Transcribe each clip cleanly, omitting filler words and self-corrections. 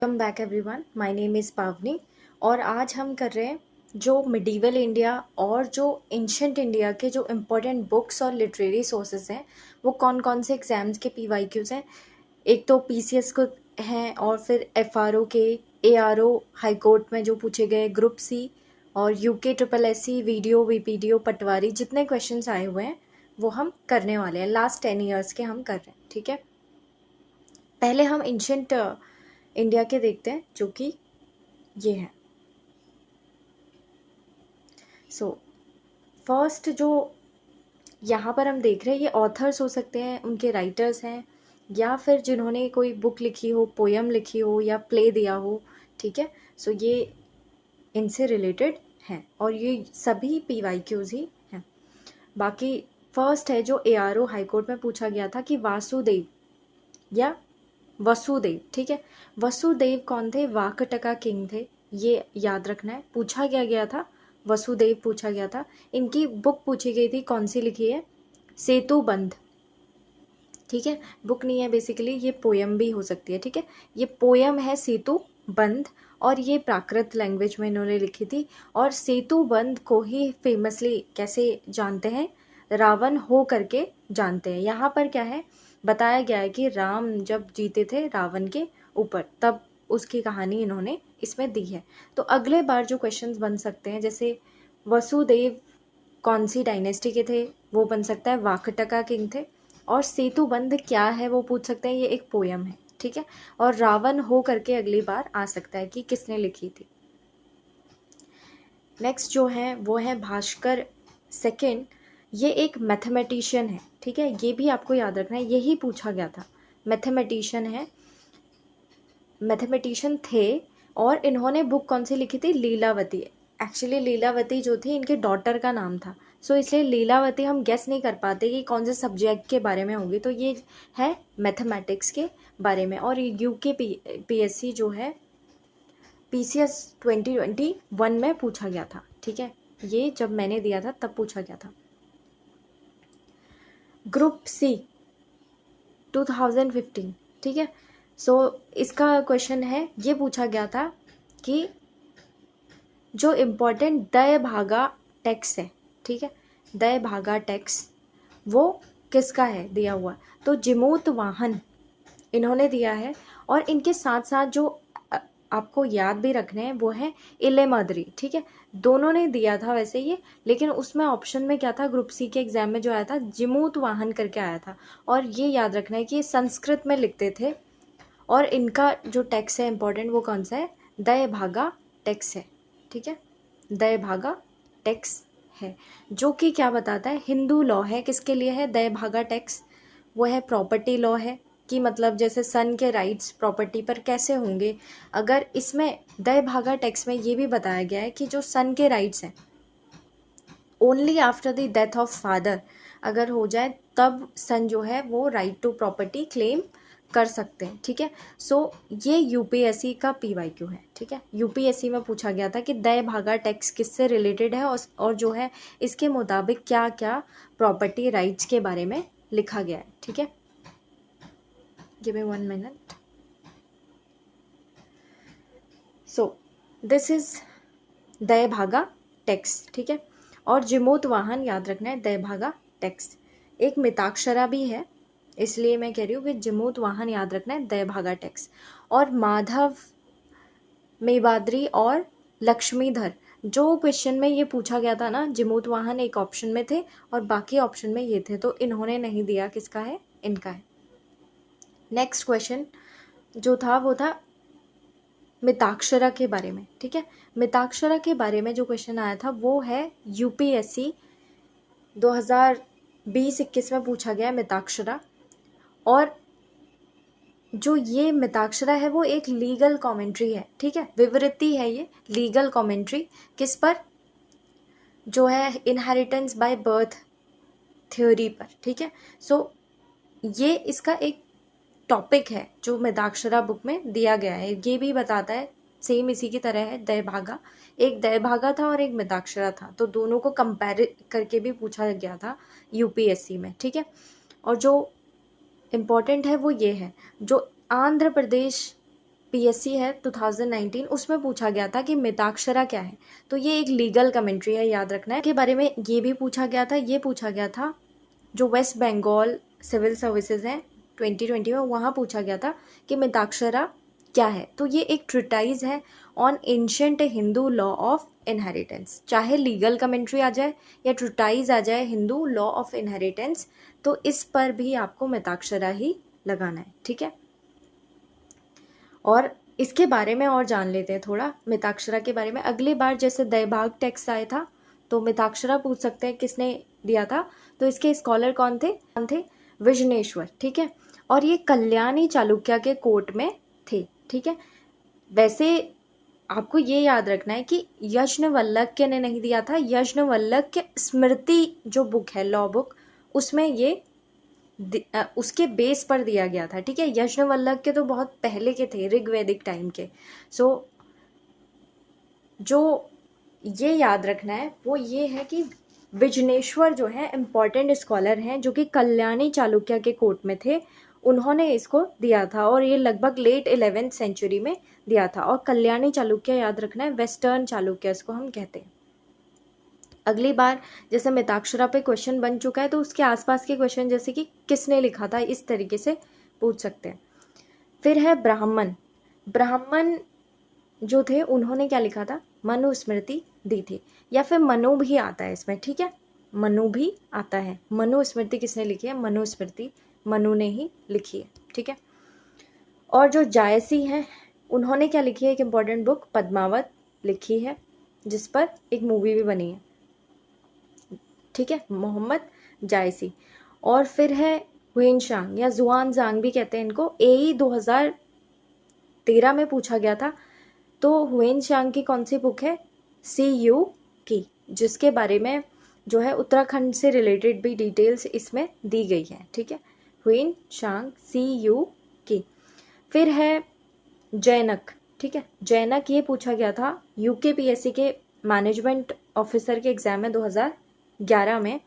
Welcome back everyone, my name is पावनी। और आज हम कर रहे हैं जो मिडीवल इंडिया और जो एंशंट इंडिया के जो इम्पोर्टेंट बुक्स और लिटरेरी सोर्सेज हैं वो कौन कौन से एग्ज़ाम्स के पीवाईक्यूज़ हैं। एक तो पीसीएस को हैं और फिर एफआरओ के, एआरओ हाई कोर्ट में जो पूछे गए, ग्रुप सी और UK triple SC, VDO, VPDO, patwari, जितने क्वेश्चंस आए हुए हैं वो हम करने वाले हैं। लास्ट 10 ईयर्स के हम कर रहे हैं, ठीक है। पहले हम एंशंट इंडिया के देखते हैं जो कि ये है। सो फर्स्ट जो यहाँ पर हम देख रहे हैं ये ऑथर्स हो सकते हैं, उनके राइटर्स हैं, या फिर जिन्होंने कोई बुक लिखी हो, पोयम लिखी हो या प्ले दिया हो, ठीक है। सो ये इनसे रिलेटेड हैं और ये सभी पीवाईक्यूज ही हैं। बाकी फर्स्ट है जो एआरओ हाई कोर्ट में पूछा गया था कि वासुदेव या वसुदेव, ठीक है। वसुदेव कौन थे? वाकटका किंग थे, ये याद रखना है। पूछा गया था, वसुदेव पूछा गया था। इनकी बुक पूछी गई थी, कौन सी लिखी है? सेतुबंध, ठीक है। बुक नहीं है, बेसिकली ये पोयम भी हो सकती है, ठीक है। ये पोयम है सेतुबंध और ये प्राकृत लैंग्वेज में इन्होंने लिखी थी। और सेतुबंध को ही फेमसली कैसे जानते हैं? रावण हो करके जानते हैं। यहाँ पर क्या है बताया गया है कि राम जब जीते थे रावण के ऊपर, तब उसकी कहानी इन्होंने इसमें दी है। तो अगले बार जो क्वेश्चंस बन सकते हैं, जैसे वसुदेव कौन सी डायनेस्टी के थे, वो बन सकता है वाकटका किंग थे। और सेतुबंध क्या है वो पूछ सकते हैं, ये एक पोयम है, ठीक है। और रावण हो करके अगली बार आ सकता है कि किसने लिखी थी। नेक्स्ट जो है वो है भास्कर सेकंड। ये एक मैथमेटिशियन है, ठीक है। ये भी आपको याद रखना है, यही पूछा गया था। मैथमेटिशियन है, मैथमेटिशियन थे। और इन्होंने बुक कौन सी लिखी थी? लीलावती। एक्चुअली लीलावती जो थी इनके डॉटर का नाम था, सो इसलिए लीलावती हम गेस नहीं कर पाते कि कौन से सब्जेक्ट के बारे में होगी। तो ये है मैथमेटिक्स के बारे में। और यूके पीएससी जो है पीसीएस 2021 में पूछा गया था, ठीक है। ये जब मैंने दिया था तब पूछा गया था। ग्रुप सी 2015, ठीक है। सो इसका क्वेश्चन है, ये पूछा गया था कि जो इम्पोर्टेंट दय भागा टैक्स है, ठीक है, दय भागा टैक्स वो किसका है दिया हुआ? तो जिमूत वाहन इन्होंने दिया है। और इनके साथ साथ जो आपको याद भी रखने हैं वो है इलेमद्री, ठीक है। दोनों ने दिया था वैसे ये, लेकिन उसमें ऑप्शन में क्या था, ग्रुप सी के एग्जाम में जो आया था जिमूत वाहन करके आया था। और ये याद रखना है कि ये संस्कृत में लिखते थे। और इनका जो टैक्स है इंपॉर्टेंट वो कौन सा है? दय भागा टैक्स है, ठीक है। दय भागा टैक्स है जो कि क्या बताता है? हिंदू लॉ है। किसके लिए है दय भागा टैक्स? वो है प्रॉपर्टी लॉ है, कि मतलब जैसे सन के राइट्स प्रॉपर्टी पर कैसे होंगे। अगर इसमें दय भागा टैक्स में ये भी बताया गया है कि जो सन के राइट्स हैं only after the death of father अगर हो जाए तब सन जो है वो राइट टू प्रॉपर्टी क्लेम कर सकते हैं, ठीक है। सो ये यूपीएससी का पीवाईक्यू है, ठीक है। यूपीएससी में पूछा गया था कि दय भागा टैक्स किससे रिलेटेड है और जो है इसके मुताबिक क्या क्या प्रॉपर्टी राइट्स के बारे में लिखा गया है, ठीक है। Give me 1 minute. So this is दय भागा टैक्स, ठीक है। और जिमूत वाहन याद रखना है, दय भागा टैक्स। एक मिताक्षरा भी है, इसलिए मैं कह रही हूँ कि जिमूत वाहन याद रखना है, दय भागा टैक्स। और माधव मेवाद्री और लक्ष्मीधर, जो क्वेश्चन में ये पूछा गया था ना, जिमूत वाहन एक ऑप्शन में थे और बाकी ऑप्शन में ये थे, तो इन्होंने नहीं दिया। किसका है? इनका है। नेक्स्ट क्वेश्चन जो था वो था मिताक्षरा के बारे में, ठीक है। मिताक्षरा के बारे में जो क्वेश्चन आया था वो है यूपीएससी 2020-21 में पूछा गया मिताक्षरा। और जो ये मिताक्षरा है वो एक लीगल कमेंट्री है, ठीक है, विवृत्ति है ये लीगल कमेंट्री। किस पर? जो है इनहेरिटेंस बाय बर्थ थ्योरी पर, ठीक है। सो ये इसका एक टॉपिक है जो मिताक्षरा बुक में दिया गया है। ये भी बताता है, सेम इसी की तरह है दय भागा। एक दय भागा था और एक मिताक्षरा था, तो दोनों को कंपेयर करके भी पूछा गया था यूपीएससी में, ठीक है। और जो इम्पोर्टेंट है वो ये है, जो आंध्र प्रदेश पीएससी है 2019, उसमें पूछा गया था कि मिताक्षरा क्या है। तो ये एक लीगल कमेंट्री है, याद रखना है। के बारे में ये भी पूछा गया था, ये पूछा गया था जो वेस्ट बंगाल सिविल सर्विसेज हैं 2020 में, वहाँ पूछा गया था कि मिताक्षरा क्या है। तो ये एक ट्रिटाइज है on ancient Hindu law of inheritance. चाहे लीगल कमेंट्री आ जाए या ट्रिटाइज आ जाए हिंदू लॉ ऑफ इनहेरिटेंस, तो इस पर भी आपको मिताक्षरा ही लगाना है, ठीक है। और इसके बारे में और जान लेते हैं थोड़ा मिताक्षरा के बारे में। अगली बार जैसे दैभाग टेक्स्ट आया था तो मिताक्षरा पूछ सकते हैं किसने दिया था, तो इसके स्कॉलर कौन थे? विजनेश्वर, ठीक है। और ये कल्याणी चालुक्य के कोर्ट में थे, ठीक है। वैसे आपको ये याद रखना है कि यज्ञवल्क्य ने नहीं दिया था, यज्ञवल्क्य स्मृति जो बुक है, लॉ बुक, उसमें ये उसके बेस पर दिया गया था, ठीक है। यज्ञवल्क्य तो बहुत पहले के थे, ऋग्वैदिक टाइम के। सो जो ये याद रखना है वो ये है कि विजनेश्वर जो है इम्पॉर्टेंट स्कॉलर हैं जो कि कल्याणी चालुक्य के कोर्ट में थे, उन्होंने इसको दिया था और ये लगभग लेट 11th सेंचुरी में दिया था। और कल्याणी चालुक्य याद रखना है, वेस्टर्न चालुक्य इसको हम कहते हैं। अगली बार जैसे मिताक्षरा पे क्वेश्चन बन चुका है तो उसके आसपास के क्वेश्चन जैसे कि किसने लिखा था, इस तरीके से पूछ सकते हैं। फिर है ब्राह्मण। ब्राह्मण जो थे उन्होंने क्या लिखा था? मनुस्मृति दी थी, या फिर मनु भी आता है इसमें, ठीक है, मनु भी आता है। मनुस्मृति किसने लिखी है? मनुस्मृति मनु ने ही लिखी है, ठीक है। और जो जायसी हैं उन्होंने क्या लिखी है? एक इम्पॉर्टेंट बुक पद्मावत लिखी है जिस पर एक मूवी भी बनी है, ठीक है, मोहम्मद जायसी। और फिर है हुएनशांग या जुआन जांग भी कहते हैं इनको, AE 2013 में पूछा गया था। तो हुएनशांग की कौन सी बुक है? CU की, जिसके बारे में जो है उत्तराखंड से रिलेटेड भी डिटेल्स इसमें दी गई है, ठीक है। हुएनशांग CU की। फिर है जैनक, ठीक है। जैनक ये पूछा गया था UKPSC के मैनेजमेंट ऑफिसर के एग्जाम में 2011 में।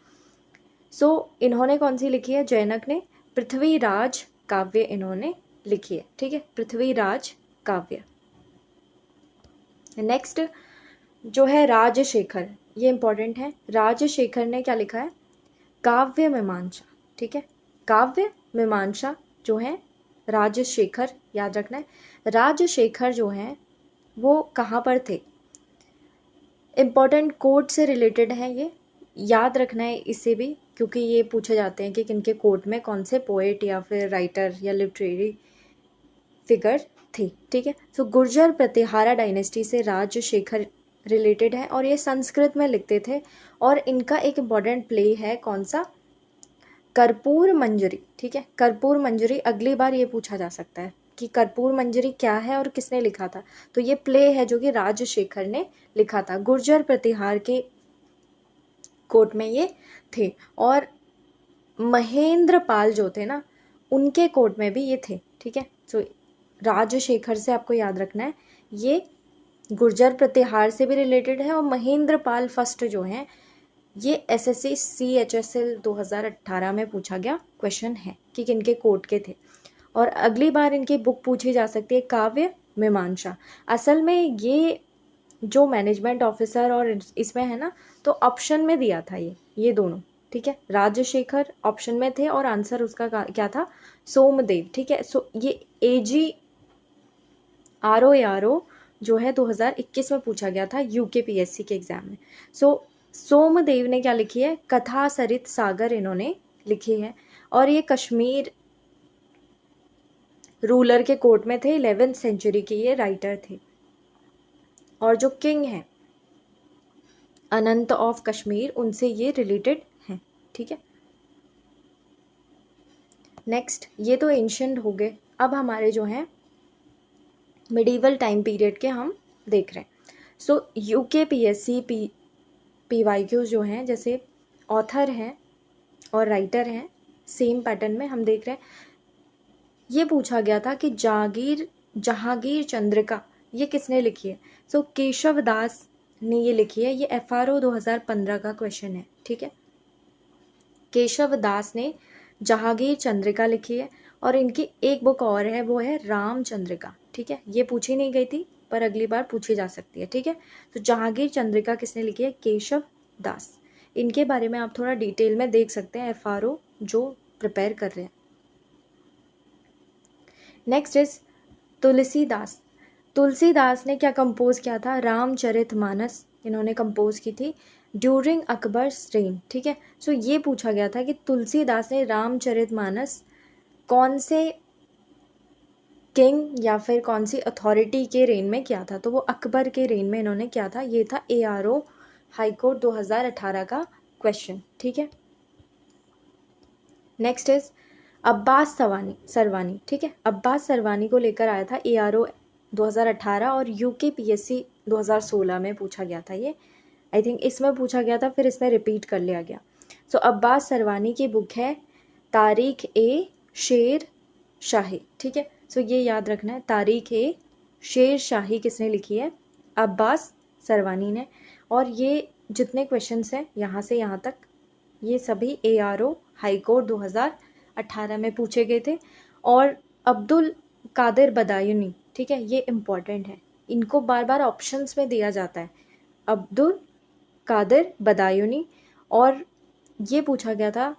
सो इन्होंने कौन सी लिखी है? जैनक ने पृथ्वीराज काव्य इन्होंने लिखी है, ठीक है, पृथ्वीराज काव्य। नेक्स्ट जो है राजशेखर, ये इंपॉर्टेंट है। राजशेखर ने क्या लिखा है? काव्य मीमांसा, ठीक है। काव्य मीमांसा जो है राजशेखर, याद रखना है। राजशेखर जो है वो कहाँ पर थे? इम्पॉर्टेंट कोर्ट से रिलेटेड है, ये याद रखना है इसे भी, क्योंकि ये पूछे जाते हैं कि किनके कोर्ट में कौन से पोएट या फिर राइटर या लिटरेरी फिगर थी, ठीक है। तो गुर्जर प्रतिहारा डायनेस्टी से राजशेखर रिलेटेड है और ये संस्कृत में लिखते थे। और इनका एक इम्पॉर्टेंट प्ले है, कौन सा? कर्पूर मंजरी, ठीक है। कर्पूर मंजरी अगली बार ये पूछा जा सकता है कि कर्पूर मंजरी क्या है और किसने लिखा था। तो ये प्ले है जो कि राजशेखर ने लिखा था। गुर्जर प्रतिहार के कोर्ट में ये थे। और महेंद्र पाल जो थे ना, उनके कोर्ट में भी ये थे, ठीक है। तो राजशेखर से आपको याद रखना है ये गुर्जर प्रतिहार से भी रिलेटेड है। और महेंद्र पाल फर्स्ट जो हैं ये SSC CHSL 2018 में पूछा गया क्वेश्चन है कि किनके कोर्ट के थे। और अगली बार इनकी बुक पूछी जा सकती है काव्य मीमांसा। असल में ये जो मैनेजमेंट ऑफिसर और इसमें है ना, तो ऑप्शन में दिया था ये दोनों, ठीक है। राजशेखर ऑप्शन में थे और आंसर उसका क्या था? सोमदेव, ठीक है। सो ये AG RO जो है 2021 में पूछा गया था UKPSC के एग्जाम में। सो सोमदेव ने क्या लिखी है? कथा सरित सागर इन्होंने लिखी है। और ये कश्मीर रूलर के कोर्ट में थे, 11th सेंचुरी के ये राइटर थे। और जो किंग है अनंत ऑफ कश्मीर, उनसे ये रिलेटेड हैं, ठीक है। नेक्स्ट, ये तो एंशिएंट हो गए। अब हमारे जो हैं मिडीवल टाइम पीरियड के हम देख रहे हैं। सो UKPSC PYQs जो हैं, जैसे ऑथर हैं और राइटर हैं, सेम पैटर्न में हम देख रहे हैं। ये पूछा गया था कि जहांगीर चंद्रिका ये किसने लिखी है? सो केशव दास ने ये लिखी है। ये FRO 2015 का क्वेश्चन है, ठीक है। केशव दास ने जहांगीर चंद्रिका लिखी है। और इनकी एक बुक और है, वो है रामचंद्रिका, ठीक है। ये पूछी नहीं गई थी पर अगली बार पूछी जा सकती है, ठीक है। तो जहांगीर चंद्रिका किसने लिखी है? केशव दास। इनके बारे में आप थोड़ा डिटेल में देख सकते हैं FRO जो प्रिपेयर कर रहे हैं। Next is Tulsidas. तुलसीदास ने क्या कंपोज किया था? रामचरितमानस इन्होंने कंपोज की थी ड्यूरिंग अकबर्स रेन, ठीक है। सो ये पूछा गया था कि तुलसीदास ने रामचरितमानस कौन से किंग या फिर कौन सी अथॉरिटी के रेन में किया था? तो वो अकबर के रेन में इन्होंने किया था। ये था ARO हाईकोर्ट 2018 का क्वेश्चन, ठीक है। नेक्स्ट इज अब्बास सरवानी, ठीक है। अब्बास सरवानी को लेकर आया था ARO 2018 और UKPSC 2016 में पूछा गया था। ये आई थिंक इसमें पूछा गया था, फिर इसमें रिपीट कर लिया गया। सो अब्बास सरवानी की बुक है तारीख ए शेर शाही, ठीक है। सो ये याद रखना है, तारीख ए शेर शाही किसने लिखी है? अब्बास सरवानी ने। और ये जितने क्वेश्चंस हैं यहाँ से यहाँ तक, ये सभी ARO हाईकोर्ट 2018 में पूछे गए थे। और अब्दुल कादिर बदायूनी, ठीक है, ये इम्पॉर्टेंट है, इनको बार बार ऑप्शंस में दिया जाता है, अब्दुल कादिर बदायूनी। और ये पूछा गया था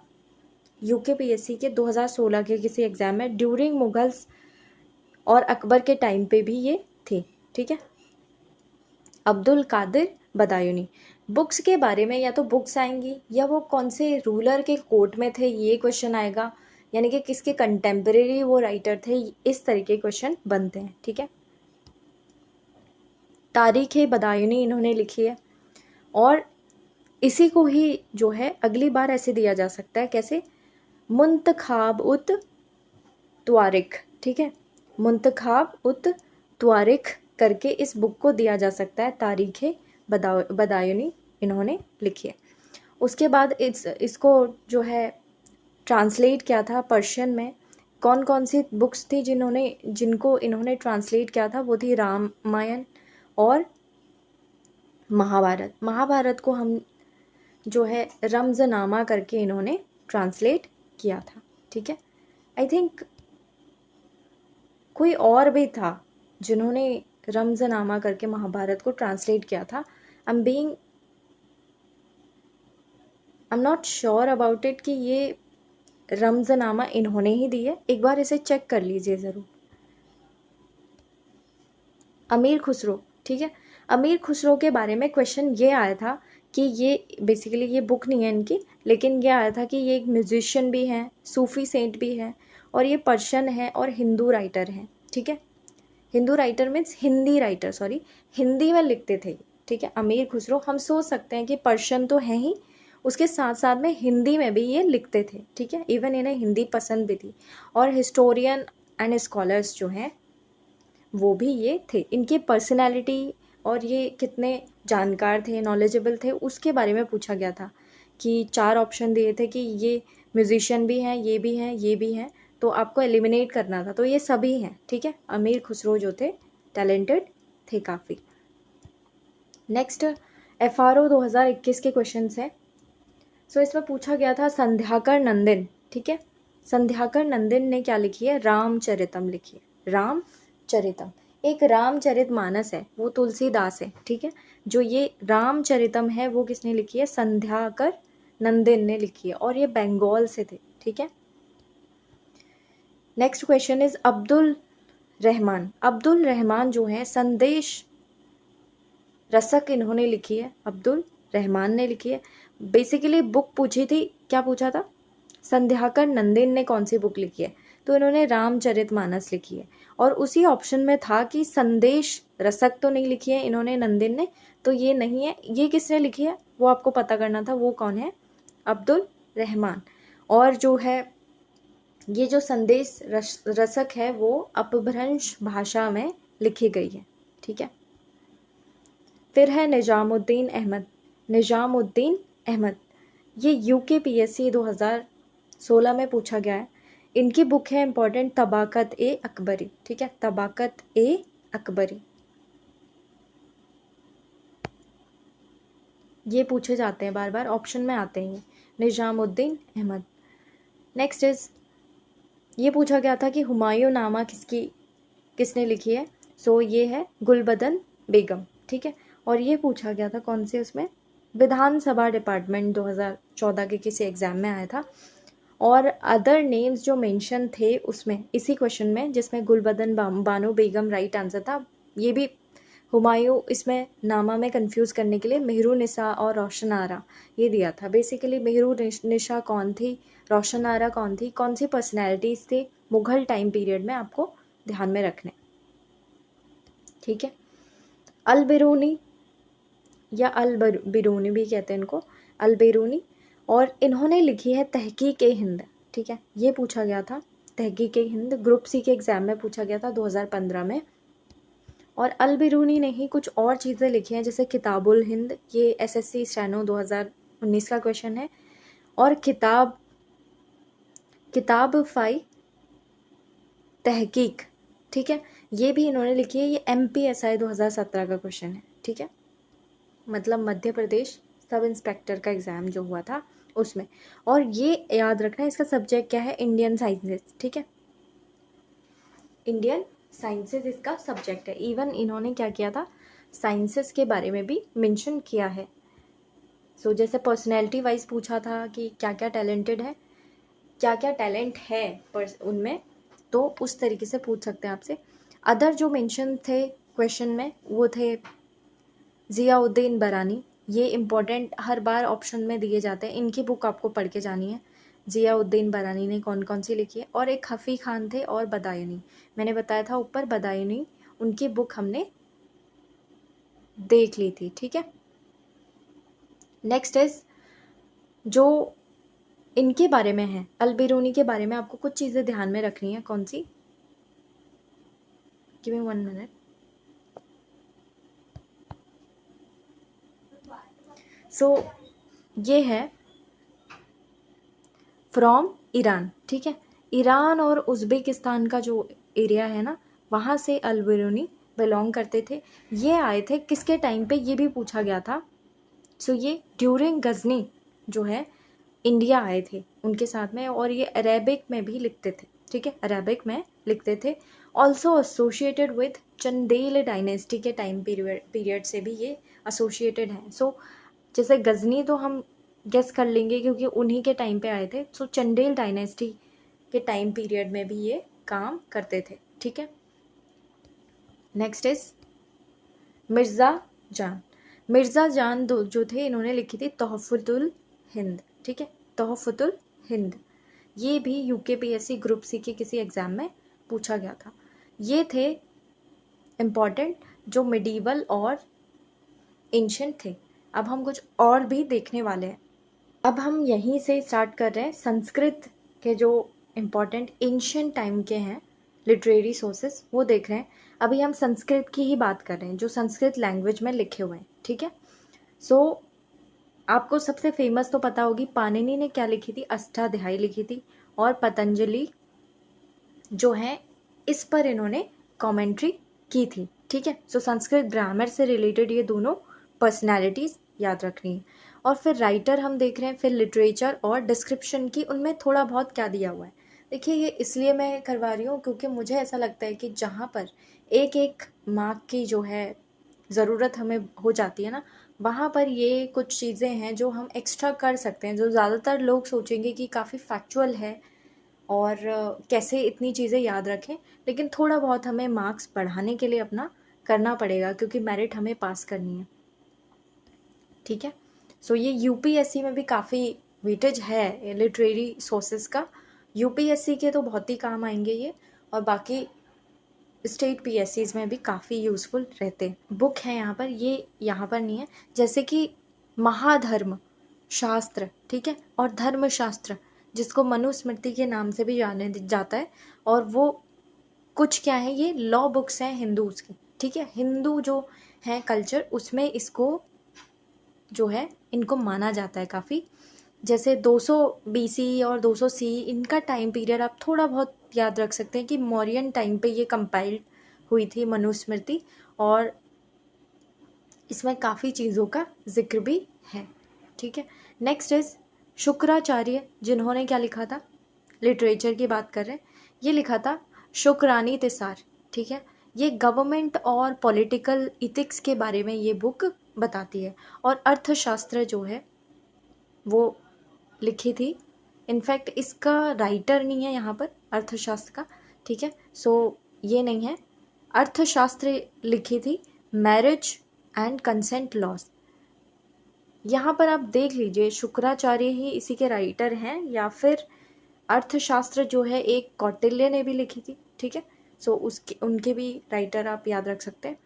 UKPSC के 2016 के किसी एग्जाम में, ड्यूरिंग मुगल्स और अकबर के टाइम पे भी ये थे, ठीक है। अब्दुल कादिर बदायूनी। बुक्स के बारे में या तो बुक्स आएंगी या वो कौन से रूलर के कोर्ट में थे, ये क्वेश्चन आएगा, यानी कि किसके कंटेम्परेरी वो राइटर थे, इस तरीके क्वेश्चन बनते हैं, ठीक है। तारीख बदायूनी इन्होंने लिखी है। और इसी को ही जो है अगली बार ऐसे दिया जा सकता है, कैसे? मुंतखाब उत त्वारिख, ठीक है। मुंतखाब उत त्वारिख करके इस बुक को दिया जा सकता है, तारीख बदायूनी इन्होंने लिखी है। उसके बाद इसको जो है ट्रांसलेट किया था पर्शियन में। कौन कौन सी बुक्स थी जिनको इन्होंने ट्रांसलेट किया था? वो थी रामायण और महाभारत। महाभारत को हम जो है रमज़नामा करके इन्होंने ट्रांसलेट किया था, ठीक है। आई थिंक कोई और भी था जिन्होंने रमज़नामा करके महाभारत को ट्रांसलेट किया था। आई am not sure about it कि ये रमज़नामा इन्होंने ही दी है, एक बार इसे चेक कर लीजिए ज़रूर। अमीर खुसरो, ठीक है। अमीर खुसरो के बारे में क्वेश्चन ये आया था कि ये बेसिकली ये बुक नहीं है इनकी, लेकिन ये आया था कि ये एक म्यूजिशियन भी हैं, सूफी सेंट भी हैं, और ये पर्शियन है और हिंदू राइटर हैं, ठीक है। Hindu writer means Hindi writer, sorry, Hindi में लिखते थे, ठीक है। अमीर खुसरो, हम सोच सकते हैं कि पर्शियन तो है ही, उसके साथ साथ में हिंदी में भी ये लिखते थे, ठीक है। इवन इन्हें हिंदी पसंद भी थी। और हिस्टोरियन एंड स्कॉलर्स जो हैं वो भी ये थे। इनकी पर्सनैलिटी और ये कितने जानकार थे, नॉलेजेबल थे, उसके बारे में पूछा गया था कि 4 ऑप्शन दिए थे कि ये म्यूजिशियन भी हैं, ये भी हैं, ये भी हैं, तो आपको एलिमिनेट करना था, तो ये सभी हैं, ठीक है। अमीर खुसरो जो थे टैलेंटेड थे काफ़ी। नेक्स्ट FRO 2021 के क्वेश्चंस हैं। सो इसमें पूछा गया था संध्याकर नंदन, ठीक है। संध्याकर नंदन ने क्या लिखी है? रामचरितम लिखी है, रामचरितम। एक रामचरितमानस है, वो तुलसीदास है, ठीक है। जो ये रामचरितम है वो किसने लिखी है? संध्याकर नंदन ने लिखी है, और ये बंगाल से थे, ठीक है। Next question is Abdul Rahman. Abdul Rahman जो है संदेश रसक इन्होंने लिखी है, अब्दुल रहमान ने लिखी है। बेसिकली बुक पूछी थी, क्या पूछा था? संध्याकर नंदन ने कौन सी बुक लिखी है? तो इन्होंने रामचरितमानस लिखी है। और उसी ऑप्शन में था कि संदेश रसक तो नहीं लिखी है इन्होंने नंदन ने, तो ये नहीं है। ये किसने लिखी है वो आपको पता करना था, वो कौन है? अब्दुल रहमान। और जो है ये जो संदेश रसक है वो अपभ्रंश भाषा में लिखी गई है, ठीक है। फिर है निजामुद्दीन अहमद। निजामुद्दीन अहमद, ये UKPSC 2016 में पूछा गया है। इनकी बुक है इंपॉर्टेंट तबाकत ए अकबरी, ठीक है, तबाकत ए अकबरी। ये पूछे जाते हैं बार बार, ऑप्शन में आते हैं निजामुद्दीन अहमद। नेक्स्ट इज ये पूछा गया था कि हुमायूं नामा किसने लिखी है। सो ये है गुलबदन बेगम, ठीक है। और ये पूछा गया था कौन से उसमें, विधानसभा डिपार्टमेंट 2014 के किसी एग्ज़ाम में आया था। और अदर नेम्स जो मेंशन थे उसमें, इसी क्वेश्चन में जिसमें गुलबदन बानो बेगम राइट आंसर था, ये भी हुमायूं इसमें नामा में कंफ्यूज करने के लिए मेहरुनिसा और रोशन आरा ये दिया था। बेसिकली मेहरुनिसा कौन थी, रोशन आरा कौन थी, कौन सी पर्सनैलिटीज़ थी मुग़ल टाइम पीरियड में, आपको ध्यान में रखने, ठीक है। अल बिरूनी या अल बिरूनी भी कहते हैं इनको, अल बिरूनी, और इन्होंने लिखी है तहकीक-ए-हिंद, ठीक है। ये पूछा गया था तहकीक-ए-हिंद, ग्रुप सी के एग्ज़ाम में पूछा गया था 2015 में। और अल बिरूनी ने ही कुछ और चीज़ें लिखी हैं, जैसे किताबुल हिंद, ये एसएससी स्टेनो 2019 का क्वेश्चन है। और किताब फाई तहकीक, ठीक है, ये भी इन्होंने लिखी है। ये MPSI 2017 का क्वेश्चन है, ठीक है, मतलब मध्य प्रदेश सब इंस्पेक्टर का एग्ज़ाम जो हुआ था उसमें। और ये याद रखना इसका सब्जेक्ट क्या है, इंडियन साइंसेस, ठीक है, इंडियन साइंसेस इसका सब्जेक्ट है। इवन इन्होंने क्या किया था, साइंसेस के बारे में भी मेंशन किया है। सो जैसे पर्सनैलिटी वाइज पूछा था कि क्या क्या टैलेंटेड है, क्या क्या टैलेंट है उनमें, तो उस तरीके से पूछ सकते हैं आपसे। अदर जो मेंशन थे क्वेश्चन में वो थे ज़ियाउद्दीन बरानी, ये इम्पोर्टेंट हर बार ऑप्शन में दिए जाते हैं, इनकी बुक आपको पढ़ के जानी है। ज़ियाउद्दीन बरानी ने कौन कौन सी लिखी है। और एक हफ़ी खान थे और बदायूनी, मैंने बताया था ऊपर बदायूनी, उनकी बुक हमने देख ली थी, ठीक है। नेक्स्ट इज जो इनके बारे में है, अल बिरूनी के बारे में आपको कुछ चीज़ें ध्यान में रखनी है। कौन सी, गिव मी 1 मिनट। सो ये है फ्रॉम ईरान, ठीक है, ईरान और उज़्बेकिस्तान का जो एरिया है ना, वहाँ से अल बिरूनी बिलोंग करते थे। ये आए थे किसके टाइम पे, ये भी पूछा गया था। सो ये ड्यूरिंग गजनी जो है इंडिया आए थे उनके साथ में, और ये अरेबिक में भी लिखते थे, ठीक है, अरेबिक में लिखते थे। Also associated with Chandel dynasty के टाइम पीरियड से भी ये एसोसिएटेड हैं। सो जैसे गजनी तो हम गेस कर लेंगे क्योंकि उन्हीं के टाइम पे आए थे। सो चंदेल डायनेस्टी के टाइम पीरियड में भी ये काम करते थे, ठीक है। नेक्स्ट इज मिर्ज़ा जान जो थे, इन्होंने लिखी थी तोहफ़तुल हिंद, ठीक है, तोहफ़तुल हिंद। ये भी UKPSC ग्रुप सी के किसी एग्ज़ाम में पूछा गया था। ये थे इम्पॉर्टेंट जो मिडीवल और एंशिएंट थे। अब हम कुछ और भी देखने वाले हैं। अब हम यहीं से स्टार्ट कर रहे हैं, संस्कृत के जो इम्पॉर्टेंट एंशिएंट टाइम के हैं लिटरेरी सोर्सेस वो देख रहे हैं। अभी हम संस्कृत की ही बात कर रहे हैं, जो संस्कृत लैंग्वेज में लिखे हुए हैं, ठीक है। सो आपको सबसे फेमस तो पता होगी, पाणिनि ने क्या लिखी थी, अष्टाध्यायी लिखी थी। और पतंजलि जो है इस पर इन्होंने कमेंट्री की थी, ठीक है। सो संस्कृत ग्रामर से रिलेटेड ये दोनों पर्सनालिटीज़ याद रखनी है। और फिर राइटर हम देख रहे हैं, फिर लिटरेचर और डिस्क्रिप्शन की, उनमें थोड़ा बहुत क्या दिया हुआ है। देखिए ये इसलिए मैं करवा रही हूँ क्योंकि मुझे ऐसा लगता है कि जहाँ पर एक एक मार्क की जो है ज़रूरत हमें हो जाती है ना, वहाँ पर ये कुछ चीज़ें हैं जो हम एक्स्ट्रा कर सकते हैं। जो ज़्यादातर लोग सोचेंगे कि काफ़ी फैक्चुअल है और कैसे इतनी चीज़ें याद रखें, लेकिन थोड़ा बहुत हमें मार्क्स बढ़ाने के लिए अपना करना पड़ेगा क्योंकि मेरिट हमें पास करनी है, ठीक है। सो ये UPSC में भी काफ़ी वेटेज है लिटरेरी सोर्सेज का। UPSC के तो बहुत ही काम आएंगे ये, और बाकी स्टेट PSCs में भी काफ़ी यूज़फुल रहते हैं। बुक है यहाँ पर, ये यहाँ पर नहीं है, जैसे कि महाधर्म शास्त्र, ठीक है, और धर्मशास्त्र जिसको मनुस्मृति के नाम से भी जाने जाता है। और वो कुछ क्या है, ये लॉ बुक्स हैं हिंदूज़ की, ठीक है, हिंदू जो है कल्चर उसमें इसको जो है इनको माना जाता है काफ़ी। जैसे 200 BC और 200 CE इनका टाइम पीरियड आप थोड़ा बहुत याद रख सकते हैं कि मौर्यन टाइम पे ये कंपाइल्ड हुई थी मनुस्मृति, और इसमें काफ़ी चीज़ों का जिक्र भी है, ठीक है। नेक्स्ट इज शुक्राचार्य, जिन्होंने क्या लिखा था, लिटरेचर की बात कर रहे हैं। ये लिखा था शुक्रानी तिसार, ठीक है। ये गवर्नमेंट और पॉलिटिकल इथिक्स के बारे में ये बुक बताती है। और अर्थशास्त्र जो है वो लिखी थी, इनफैक्ट इसका राइटर नहीं है यहाँ पर अर्थशास्त्र का, ठीक है। सो ये नहीं है, अर्थशास्त्र लिखी थी मैरिज एंड कंसेंट लॉज। यहाँ पर आप देख लीजिए शुक्राचार्य ही इसी के राइटर हैं या फिर अर्थशास्त्र जो है एक कौटिल्य ने भी लिखी थी, ठीक है। सो उसके उनके भी राइटर आप याद रख सकते हैं।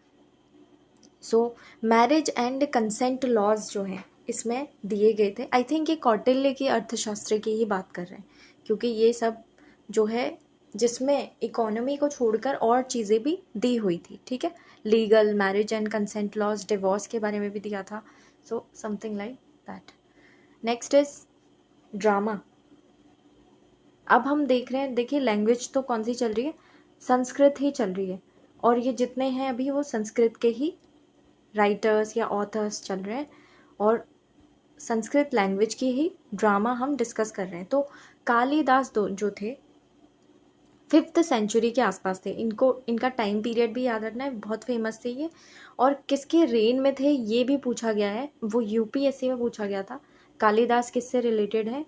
So marriage and consent laws जो हैं इसमें दिए गए थे। आई थिंक ये कौटिल्य की अर्थशास्त्र की ही बात कर रहे हैं, क्योंकि ये सब जो है जिसमें इकोनॉमी को छोड़कर और चीज़ें भी दी हुई थी, ठीक है। Legal, marriage and consent laws, divorce के बारे में भी दिया था। So something like that. Next is drama. अब हम देख रहे हैं, देखिए लैंग्वेज तो कौन सी चल रही है, संस्कृत ही चल रही है, और ये जितने हैं अभी वो संस्कृत के ही राइटर्स या ऑथर्स चल रहे हैं, और संस्कृत लैंग्वेज की ही ड्रामा हम डिस्कस कर रहे हैं। तो कालिदास जो थे 5th सेंचुरी के आसपास थे, इनका टाइम पीरियड भी याद रखना है, बहुत फेमस थे ये। और किसके रेन में थे ये भी पूछा गया है, वो यूपीएससी में पूछा गया था। कालिदास किससे रिलेटेड है,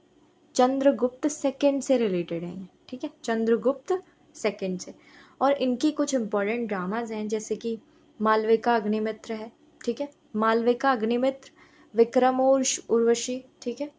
चंद्रगुप्त सेकंड से रिलेटेड है, ठीक है, चंद्रगुप्त सेकंड से। और इनकी कुछ इंपॉर्टेंट ड्रामाज हैं, जैसे कि मालविका अग्निमित्र है, ठीक है, मालविका अग्निमित्र, विक्रमो उर्वशी, ठीक है,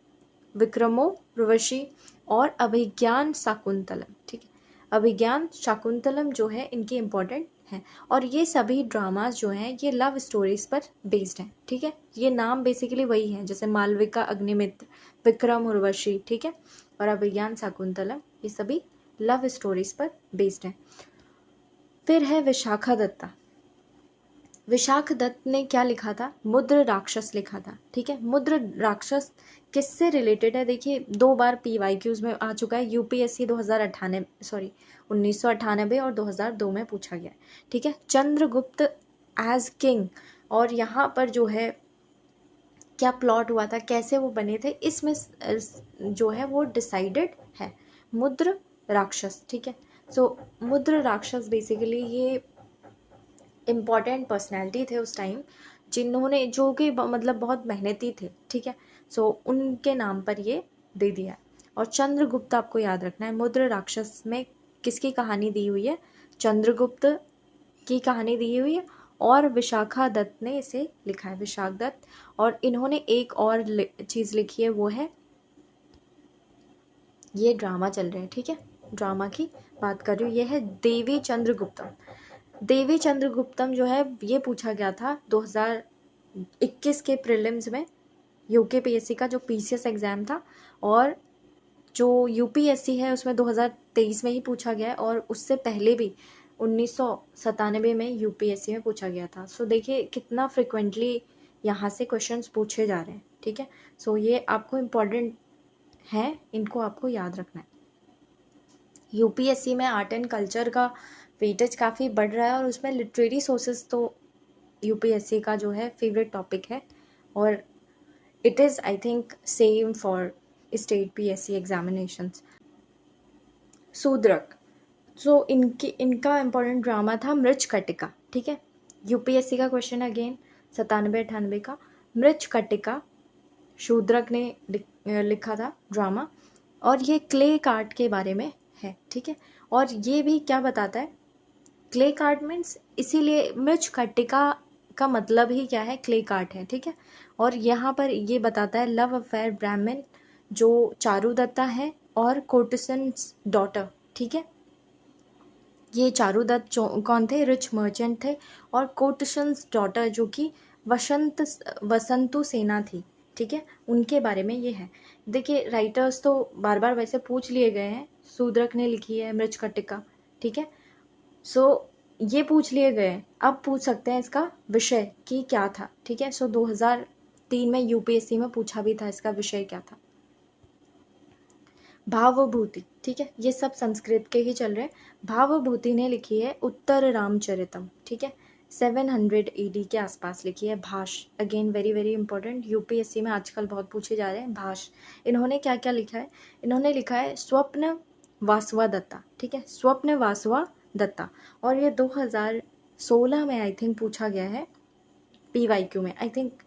विक्रमो उर्वशी, और अभिज्ञान शाकुंतलम, ठीक है। अभिज्ञान शाकुंतलम जो है इनकी इम्पोर्टेंट हैं, और ये सभी ड्रामाज जो हैं ये लव स्टोरीज पर बेस्ड हैं, ठीक है। ये नाम बेसिकली वही है, जैसे मालविका अग्निमित्र, विक्रम उर्वशी, ठीक है, और अभिज्ञान शाकुंतलम, ये सभी लव स्टोरीज पर बेस्ड हैं। फिर है विशाखादत्ता। विशाखदत्त ने क्या लिखा था, मुद्र राक्षस लिखा था, ठीक है। मुद्र राक्षस किससे रिलेटेड है, देखिए 2 बार PYQs में आ चुका है, यूपीएससी 1998 और 2002 में पूछा गया है, ठीक है। चंद्रगुप्त एज किंग, और यहाँ पर जो है क्या प्लॉट हुआ था, कैसे वो बने थे, इसमें जो है वो डिसाइडेड है, मुद्र राक्षस, ठीक है। सो मुद्र राक्षस बेसिकली ये इम्पॉर्टेंट पर्सनैलिटी थे उस टाइम, जिन्होंने, जो कि मतलब बहुत मेहनती थे, ठीक है। सो उनके नाम पर ये दे दिया। और चंद्रगुप्त आपको याद रखना है, मुद्र राक्षस में किसकी कहानी दी हुई है, चंद्रगुप्त की कहानी दी हुई है, और विशाखादत्त ने इसे लिखा है, विशाखदत्त। और इन्होंने एक और चीज़ लिखी है, वो है, ये ड्रामा चल रहे हैं, ठीक है, ड्रामा की बात कर रही हूँ, ये है देवी चंद्रगुप्तम। देवी चंद्रगुप्तम जो है ये पूछा गया था 2021 के प्रीलिम्स में, यूकेपीएससी का जो पीसीएस एग्ज़ाम था, और जो यूपीएससी है उसमें 2023 में ही पूछा गया है, और उससे पहले भी 1997 में यूपीएससी में पूछा गया था। सो देखिए कितना फ्रिक्वेंटली यहाँ से क्वेश्चंस पूछे जा रहे हैं, ठीक है। सो ये आपको इम्पॉर्टेंट है, इनको आपको याद रखना है। यूपीएससी में आर्ट एंड कल्चर का वेटेज काफ़ी बढ़ रहा है, और उसमें लिटरेरी सोर्सेज तो यूपीएससी का जो है फेवरेट टॉपिक है, और it is I think same for state PSC examinations. Shudraka, so इनका इम्पोर्टेंट ड्रामा था मृच्छकटिका, ठीक है। यूपीएससी का क्वेश्चन अगेन 97-98 का, मृच्छकटिका शूद्रक ने लिखा था ड्रामा, और ये क्ले कार्ट के बारे में है, ठीक है। और ये भी क्या बताता है, क्ले कार्ट मीन्स, इसीलिए मृच्छकटिका का मतलब ही क्या है, क्ले कार्ट है, ठीक है। और यहाँ पर ये बताता है लव अफेयर ब्राह्मण जो चारुदत्ता है और कोर्टिसन्स डॉटर, ठीक है। ये चारुदत्त कौन थे, रिच मर्चेंट थे, और कोर्टिसन्स डॉटर जो कि वसंतु सेना थी, ठीक है, उनके बारे में ये है। देखिए राइटर्स तो बार बार वैसे पूछ लिए गए हैं, शूद्रक ने लिखी है मृच्छकटिका, ठीक है। सो ये पूछ लिए गए, अब पूछ सकते हैं इसका विषय कि क्या था, ठीक है। सो 2003 में यूपीएससी में पूछा भी था इसका विषय क्या था, भावभूति, ठीक है। ये सब संस्कृत के ही चल रहे हैं। भावभूति ने लिखी है उत्तर रामचरितम, ठीक है, 700 AD के आसपास लिखी है। भाष, again very very important, UPSC में आजकल बहुत पूछे जा रहे हैं भाष। इन्होंने क्या क्या लिखा है, इन्होंने लिखा है स्वप्न वासवा दत्ता, ठीक है, स्वप्न वासवा दत्ता। और ये 2016 में आई थिंक पूछा गया है PYQ में, I think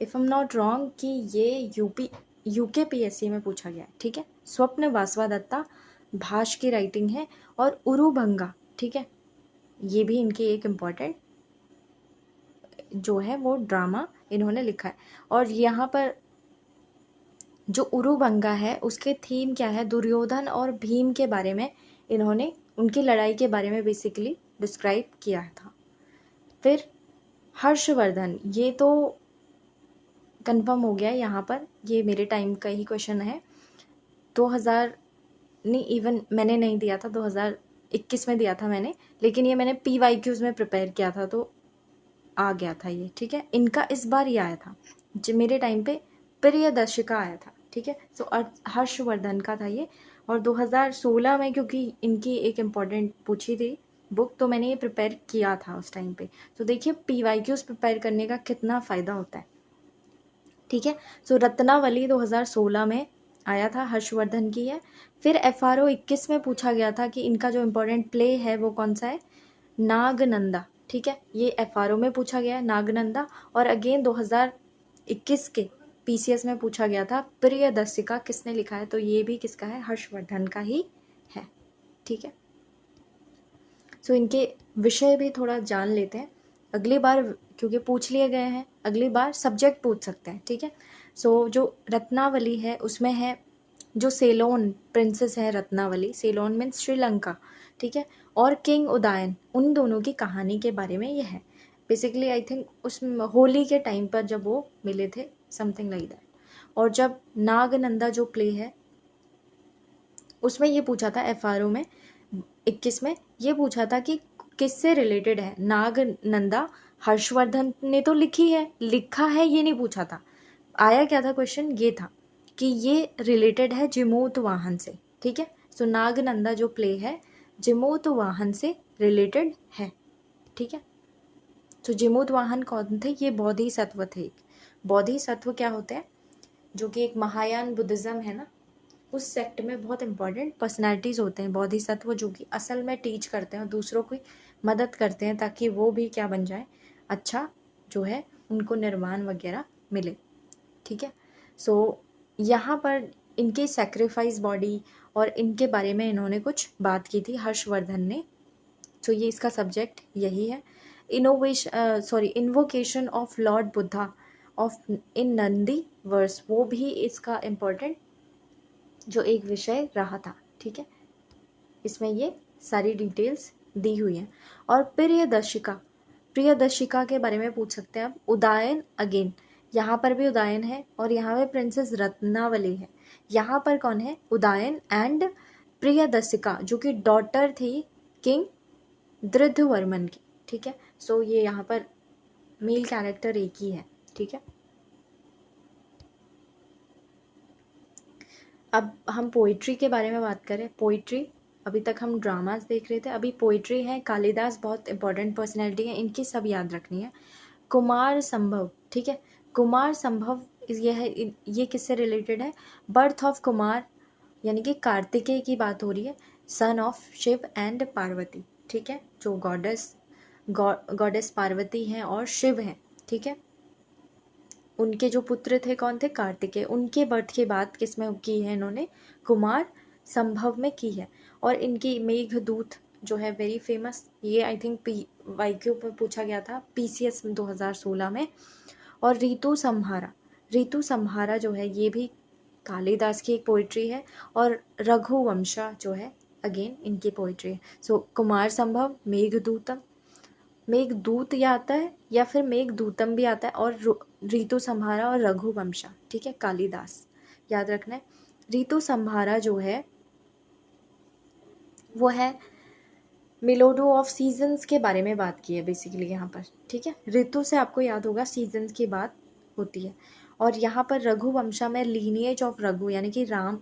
if I am not wrong कि ये यूके PSC में पूछा गया है, ठीक है। स्वप्न वासवा दत्ता भाष की राइटिंग है, और उरुभंगा, ठीक है, ये भी इनकी एक इम्पॉर्टेंट जो है वो ड्रामा इन्होंने लिखा है। और यहाँ पर जो उरुभंगा है उसके थीम क्या है, दुर्योधन और भीम के बारे में इन्होंने उनकी लड़ाई के बारे में बेसिकली डिस्क्राइब किया था। फिर हर्षवर्धन, ये तो कंफर्म हो गया यहाँ पर, ये मेरे टाइम का ही क्वेश्चन है। 2000 नहीं, इवन मैंने नहीं दिया था, 2021 में दिया था मैंने, लेकिन ये मैंने PYQs में प्रिपेयर किया था तो आ गया था ये, ठीक है। इनका इस बार ये आया था, जो मेरे टाइम पे प्रियदर्शिका आया था, ठीक है। सो हर्षवर्धन का था ये। और 2016 में क्योंकि इनकी एक इम्पॉर्टेंट पूछी थी बुक, तो मैंने ये प्रिपेयर किया था उस टाइम पे। तो देखिए PYQs प्रिपेयर करने का कितना फ़ायदा होता है, ठीक है। सो रत्नावली 2016 में आया था, हर्षवर्धन की है। फिर FRO 21 में पूछा गया था कि इनका जो इम्पोर्टेंट प्ले है वो कौन सा है, नागनंदा, ठीक है, ये FRO में पूछा गया है नागनंदा। और अगेन 2021 के PCS में पूछा गया था प्रियदर्शिका किसने लिखा है, तो ये भी किसका है, हर्षवर्धन का ही है, ठीक है। सो इनके विषय भी थोड़ा जान लेते हैं अगली बार, क्योंकि पूछ लिए गए हैं, अगली बार सब्जेक्ट पूछ सकते हैं, ठीक है। सो जो रत्नावली है उसमें है जो सेलोन प्रिंसेस है, रत्नावली, सेलोन मीन्स श्रीलंका, ठीक है, और किंग उदयन, उन दोनों की कहानी के बारे में ये है। बेसिकली आई थिंक उस होली के टाइम पर जब वो मिले थे, समथिंग लाइक दैट। और जब नागनंदा जो प्ले है उसमें ये पूछा था FRO में 21 में, ये पूछा था कि किससे रिलेटेड है नागनंदा, हर्षवर्धन ने तो लिखा है ये नहीं पूछा था। आया क्या था क्वेश्चन, ये था कि ये रिलेटेड है जिमूतवाहन से, ठीक है। सो नागनंदा जो प्ले है जिमूतवाहन से रिलेटेड है, ठीक है। तो जिमूतवाहन कौन थे, ये बोधिसत्व थे। बोधिसत्व क्या होते हैं, जो कि एक महायान बुद्धिज्म है ना, उस सेक्ट में बहुत इंपॉर्टेंट पर्सनैलिटीज़ होते हैं बोधिसत्व, जो कि असल में टीच करते हैं और दूसरों की मदद करते हैं ताकि वो भी क्या बन जाए, अच्छा जो है उनको निर्वाण वगैरह मिले, ठीक है। सो यहाँ पर इनके सेक्रीफाइस बॉडी और इनके बारे में इन्होंने कुछ बात की थी हर्षवर्धन ने। तो ये इसका सब्जेक्ट यही है। Invocation of Lord Buddha of in Nandi verse, वो भी इसका इम्पोर्टेंट जो एक विषय रहा था, ठीक है। इसमें ये सारी डिटेल्स दी हुई हैं। और प्रियदर्शिका के बारे में पूछ सकते हैं अब। उदयन, अगेन यहाँ पर भी उदयन है और यहाँ पे प्रिंसेस रत्नावली है। यहाँ पर कौन है, उदयन एंड प्रियदर्शिका, जो कि डॉटर थी किंग दृढ़वर्मन की, ठीक है। सो ये यहाँ पर मेल कैरेक्टर एक ही है, ठीक है। अब हम पोइट्री के बारे में बात करें। पोइट्री, अभी तक हम ड्रामास देख रहे थे, अभी पोइट्री है। कालिदास बहुत इंपॉर्टेंट पर्सनैलिटी है, इनकी सब याद रखनी है। कुमार संभव, ठीक है, कुमार संभव ये है, ये किससे रिलेटेड है, बर्थ ऑफ कुमार, यानी कि कार्तिकेय की बात हो रही है, son of Shiva and Parvati, ठीक है, जो गॉडेस पार्वती हैं और शिव हैं, ठीक है। उनके जो पुत्र थे कौन थे, कार्तिकेय। उनके बर्थ की बात किस में की है इन्होंने, कुमार संभव में की है। और इनकी मेघदूत जो है वेरी फेमस, ये आई थिंक PYQ में पूछा गया था PCS 2016 में। और ऋतु संहारा जो है ये भी कालिदास की एक पोइट्री है। और रघुवंशा जो है अगेन इनकी पोइट्री है। सो कुमार संभव, मेघदूत या आता है या फिर मेघदूतम भी आता है, और ऋतु संहारा और रघुवंशा, ठीक है, कालिदास याद रखना है। ऋतु संहारा जो है वो है मिलोडो ऑफ सीजन्स के बारे में बात की है बेसिकली यहाँ पर, ठीक है। ऋतु से आपको याद होगा सीजन्स की बात होती है। और यहाँ पर रघुवंशा में लीनिएज ऑफ रघु यानी कि राम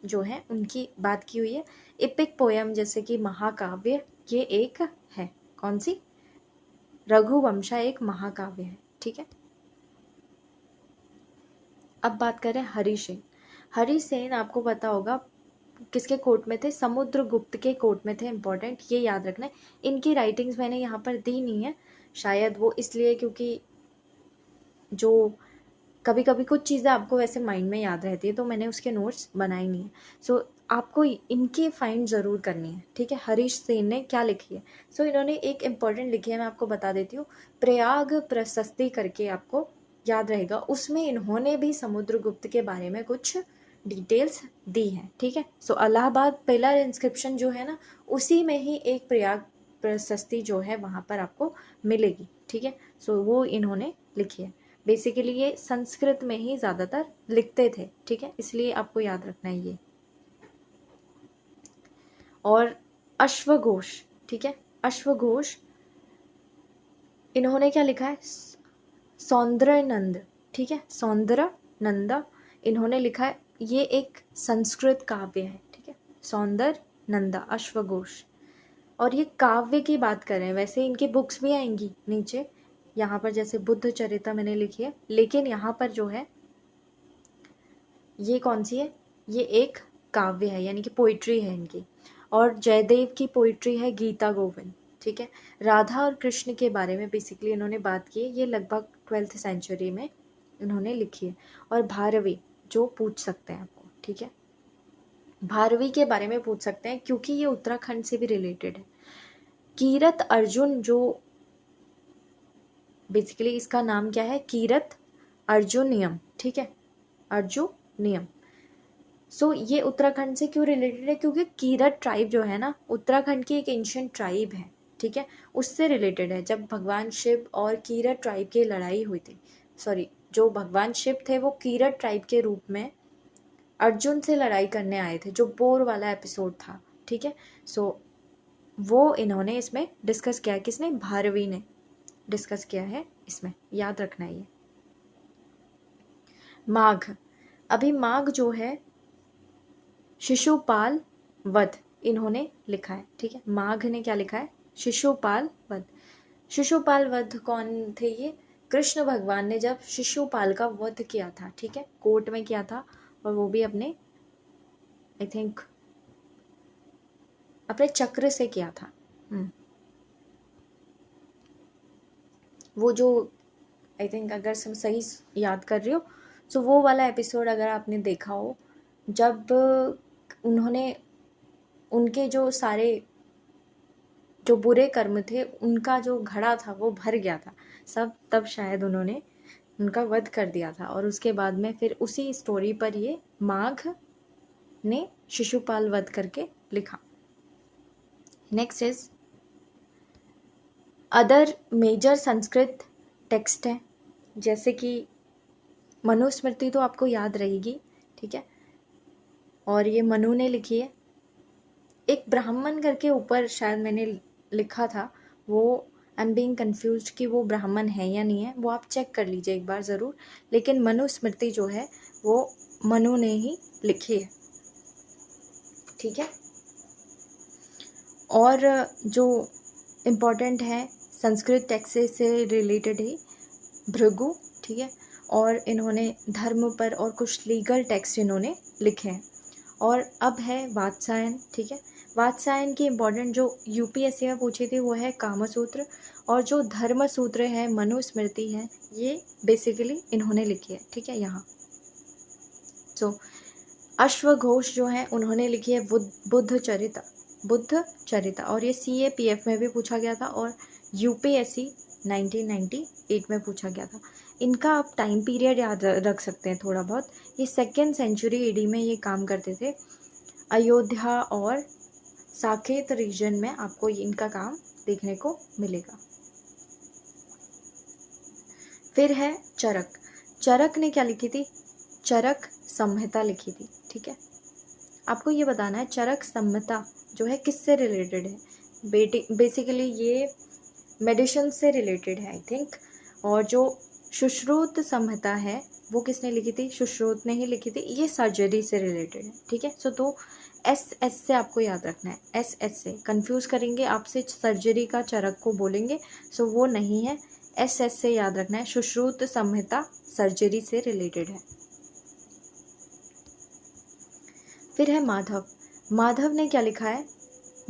जो है उनकी बात की हुई है। एपिक पोयम जैसे कि महाकाव्य, ये एक है, कौन सी, रघुवंशा एक महाकाव्य है, ठीक है। अब बात करें हरिसेन। हरिसेन आपको पता होगा किसके कोर्ट में थे? समुद्रगुप्त के कोर्ट में थे। इम्पोर्टेंट, ये याद रखना है। इनकी राइटिंग्स मैंने यहाँ पर दी नहीं है, शायद वो इसलिए क्योंकि जो कभी कभी कुछ चीज़ें आपको वैसे माइंड में याद रहती है, तो मैंने उसके नोट्स बनाए नहीं है। सो आपको इनकी फाइंड ज़रूर करनी है, ठीक है। हरीश सेन ने क्या लिखी है? सो इन्होंने एक इम्पॉर्टेंट लिखी है, मैं आपको बता देती हूँ, प्रयाग प्रशस्ति करके, आपको याद रहेगा। उसमें इन्होंने भी समुद्रगुप्त के बारे में कुछ डिटेल्स दी हैं, ठीक है। सो इलाहाबाद पहला इंस्क्रिप्शन जो है ना, उसी में ही एक प्रयाग प्रशस्ति जो है वहाँ पर आपको मिलेगी, ठीक है। सो वो इन्होंने लिखी है। बेसिकली ये संस्कृत में ही ज़्यादातर लिखते थे, ठीक है, इसलिए आपको याद रखना है ये। और अश्वघोष, ठीक है, अश्वघोष इन्होंने क्या लिखा है? सौंदर्यनंद, ठीक है, सौंदर्यनंद इन्होंने लिखा है। ये एक संस्कृत काव्य है, ठीक है, सौंदर्यनंद अश्वघोष। और ये काव्य की बात करें, वैसे इनकी बुक्स भी आएंगी नीचे यहाँ पर, जैसे बुद्ध चरिता मैंने लिखी है, लेकिन यहाँ पर जो है ये कौन सी है? ये एक काव्य है, यानी कि पोइट्री है इनकी। और जयदेव की पोइट्री है गीता गोविंद, ठीक है। राधा और कृष्ण के बारे में बेसिकली इन्होंने बात की है, ये लगभग 12th सेंचुरी में इन्होंने लिखी है। और भारवी जो पूछ सकते हैं आपको, ठीक है, भारवी के बारे में पूछ सकते हैं क्योंकि ये उत्तराखंड से भी रिलेटेड है। कीरत अर्जुन, जो बेसिकली इसका नाम क्या है? कीरत अर्जुनियम, ठीक है, अर्जुनियम। सो ये उत्तराखंड से क्यों रिलेटेड है? क्योंकि कीरत ट्राइब जो है ना, उत्तराखंड की एक एंशिएंट ट्राइब है, ठीक है, उससे रिलेटेड है। जब भगवान शिव और कीरत ट्राइब की लड़ाई हुई थी, सॉरी, जो भगवान शिव थे वो कीरत ट्राइब के रूप में अर्जुन से लड़ाई करने आए थे, जो बोर वाला एपिसोड था, ठीक है। सो वो इन्होंने इसमें डिस्कस किया। किसने? भारवी ने डिस्कस किया है इसमें, याद रखना है ये। माघ, अभी माघ जो है शिशुपाल वध इन्होंने लिखा है, ठीक है। माघ ने क्या लिखा है? शिशुपाल वध। शिशुपाल वध कौन थे? ये कृष्ण भगवान ने जब शिशुपाल का वध किया था, ठीक है, कोर्ट में किया था, और वो भी अपने आई थिंक अपने चक्र से किया था। वो जो आई थिंक, अगर सही याद कर रही हो, तो वो वाला एपिसोड अगर आपने देखा हो, जब उन्होंने उनके जो सारे जो बुरे कर्म थे, उनका जो घड़ा था वो भर गया था सब, तब शायद उन्होंने उनका वध कर दिया था। और उसके बाद में फिर उसी स्टोरी पर ये माघ ने शिशुपाल वध करके लिखा। Next is other major Sanskrit text है, जैसे कि मनुस्मृति तो आपको याद रहेगी, ठीक है, और ये मनु ने लिखी है। एक ब्राह्मण करके ऊपर शायद मैंने लिखा था, वो आई एम बीइंग कन्फ्यूज्ड कि वो ब्राह्मण है या नहीं है, वो आप चेक कर लीजिए एक बार ज़रूर। लेकिन मनुस्मृति जो है वो मनु ने ही लिखी है, ठीक है। और जो इम्पोर्टेंट है संस्कृत टेक्स्ट से रिलेटेड ही भृगु, ठीक है, और इन्होंने धर्म पर और कुछ लीगल टेक्स्ट इन्होंने लिखे हैं। और अब है वात्सायन, ठीक है। वात्सायन की इम्पोर्टेंट जो यूपीएससी में पूछी थी वो है कामसूत्र, और जो धर्म सूत्र है मनुस्मृति है, ये बेसिकली इन्होंने लिखी है, ठीक है, यहाँ। सो अश्वघोष जो है उन्होंने लिखी है बुद्ध चरिता, और ये CAPF में भी पूछा गया था और यूपीएससी 1998 में पूछा गया था। इनका आप टाइम पीरियड याद रख सकते हैं थोड़ा बहुत। ये 2nd सेंचुरी AD में ये काम करते थे। अयोध्या और साकेत रीजन में आपको इनका काम देखने को मिलेगा। फिर है चरक ने क्या लिखी थी? चरक संहिता लिखी थी, ठीक है। आपको ये बताना है चरक संहिता जो है किससे रिलेटेड है। बेसिकली ये मेडिसिन से रिलेटेड है आई थिंक। और जो सुश्रुत संहिता है वो किसने लिखी थी? सुश्रुत ने ही लिखी थी। ये सर्जरी से रिलेटेड है, ठीक है। सो तो SS से आपको याद रखना है, SS से। कंफ्यूज करेंगे आपसे सर्जरी का चरक को बोलेंगे, सो वो नहीं है, SS से याद रखना है। सुश्रुत संहिता सर्जरी से रिलेटेड है। फिर है माधव। माधव ने क्या लिखा है,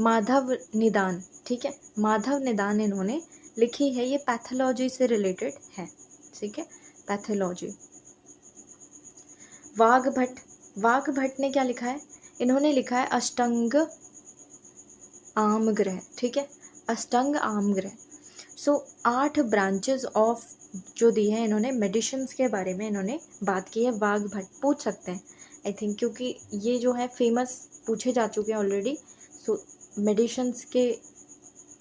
माधव निदान, ठीक है, माधव निदान इन्होंने लिखी है, ये पैथोलॉजी से रिलेटेड है, ठीक है, पैथोलॉजी। वाघभट्ट, वाघभट्ट ने क्या लिखा है, इन्होंने लिखा है अष्टांग आमग्रह, ठीक है, अष्टांग आमग्रह। सो 8 ब्रांचेस ऑफ जो दी है इन्होंने मेडिसिन्स के बारे में इन्होंने बात की है। वाघभट्ट पूछ सकते हैं आई थिंक, क्योंकि ये जो है फेमस पूछे जा चुके हैं ऑलरेडी। सो मेडिसिन्स के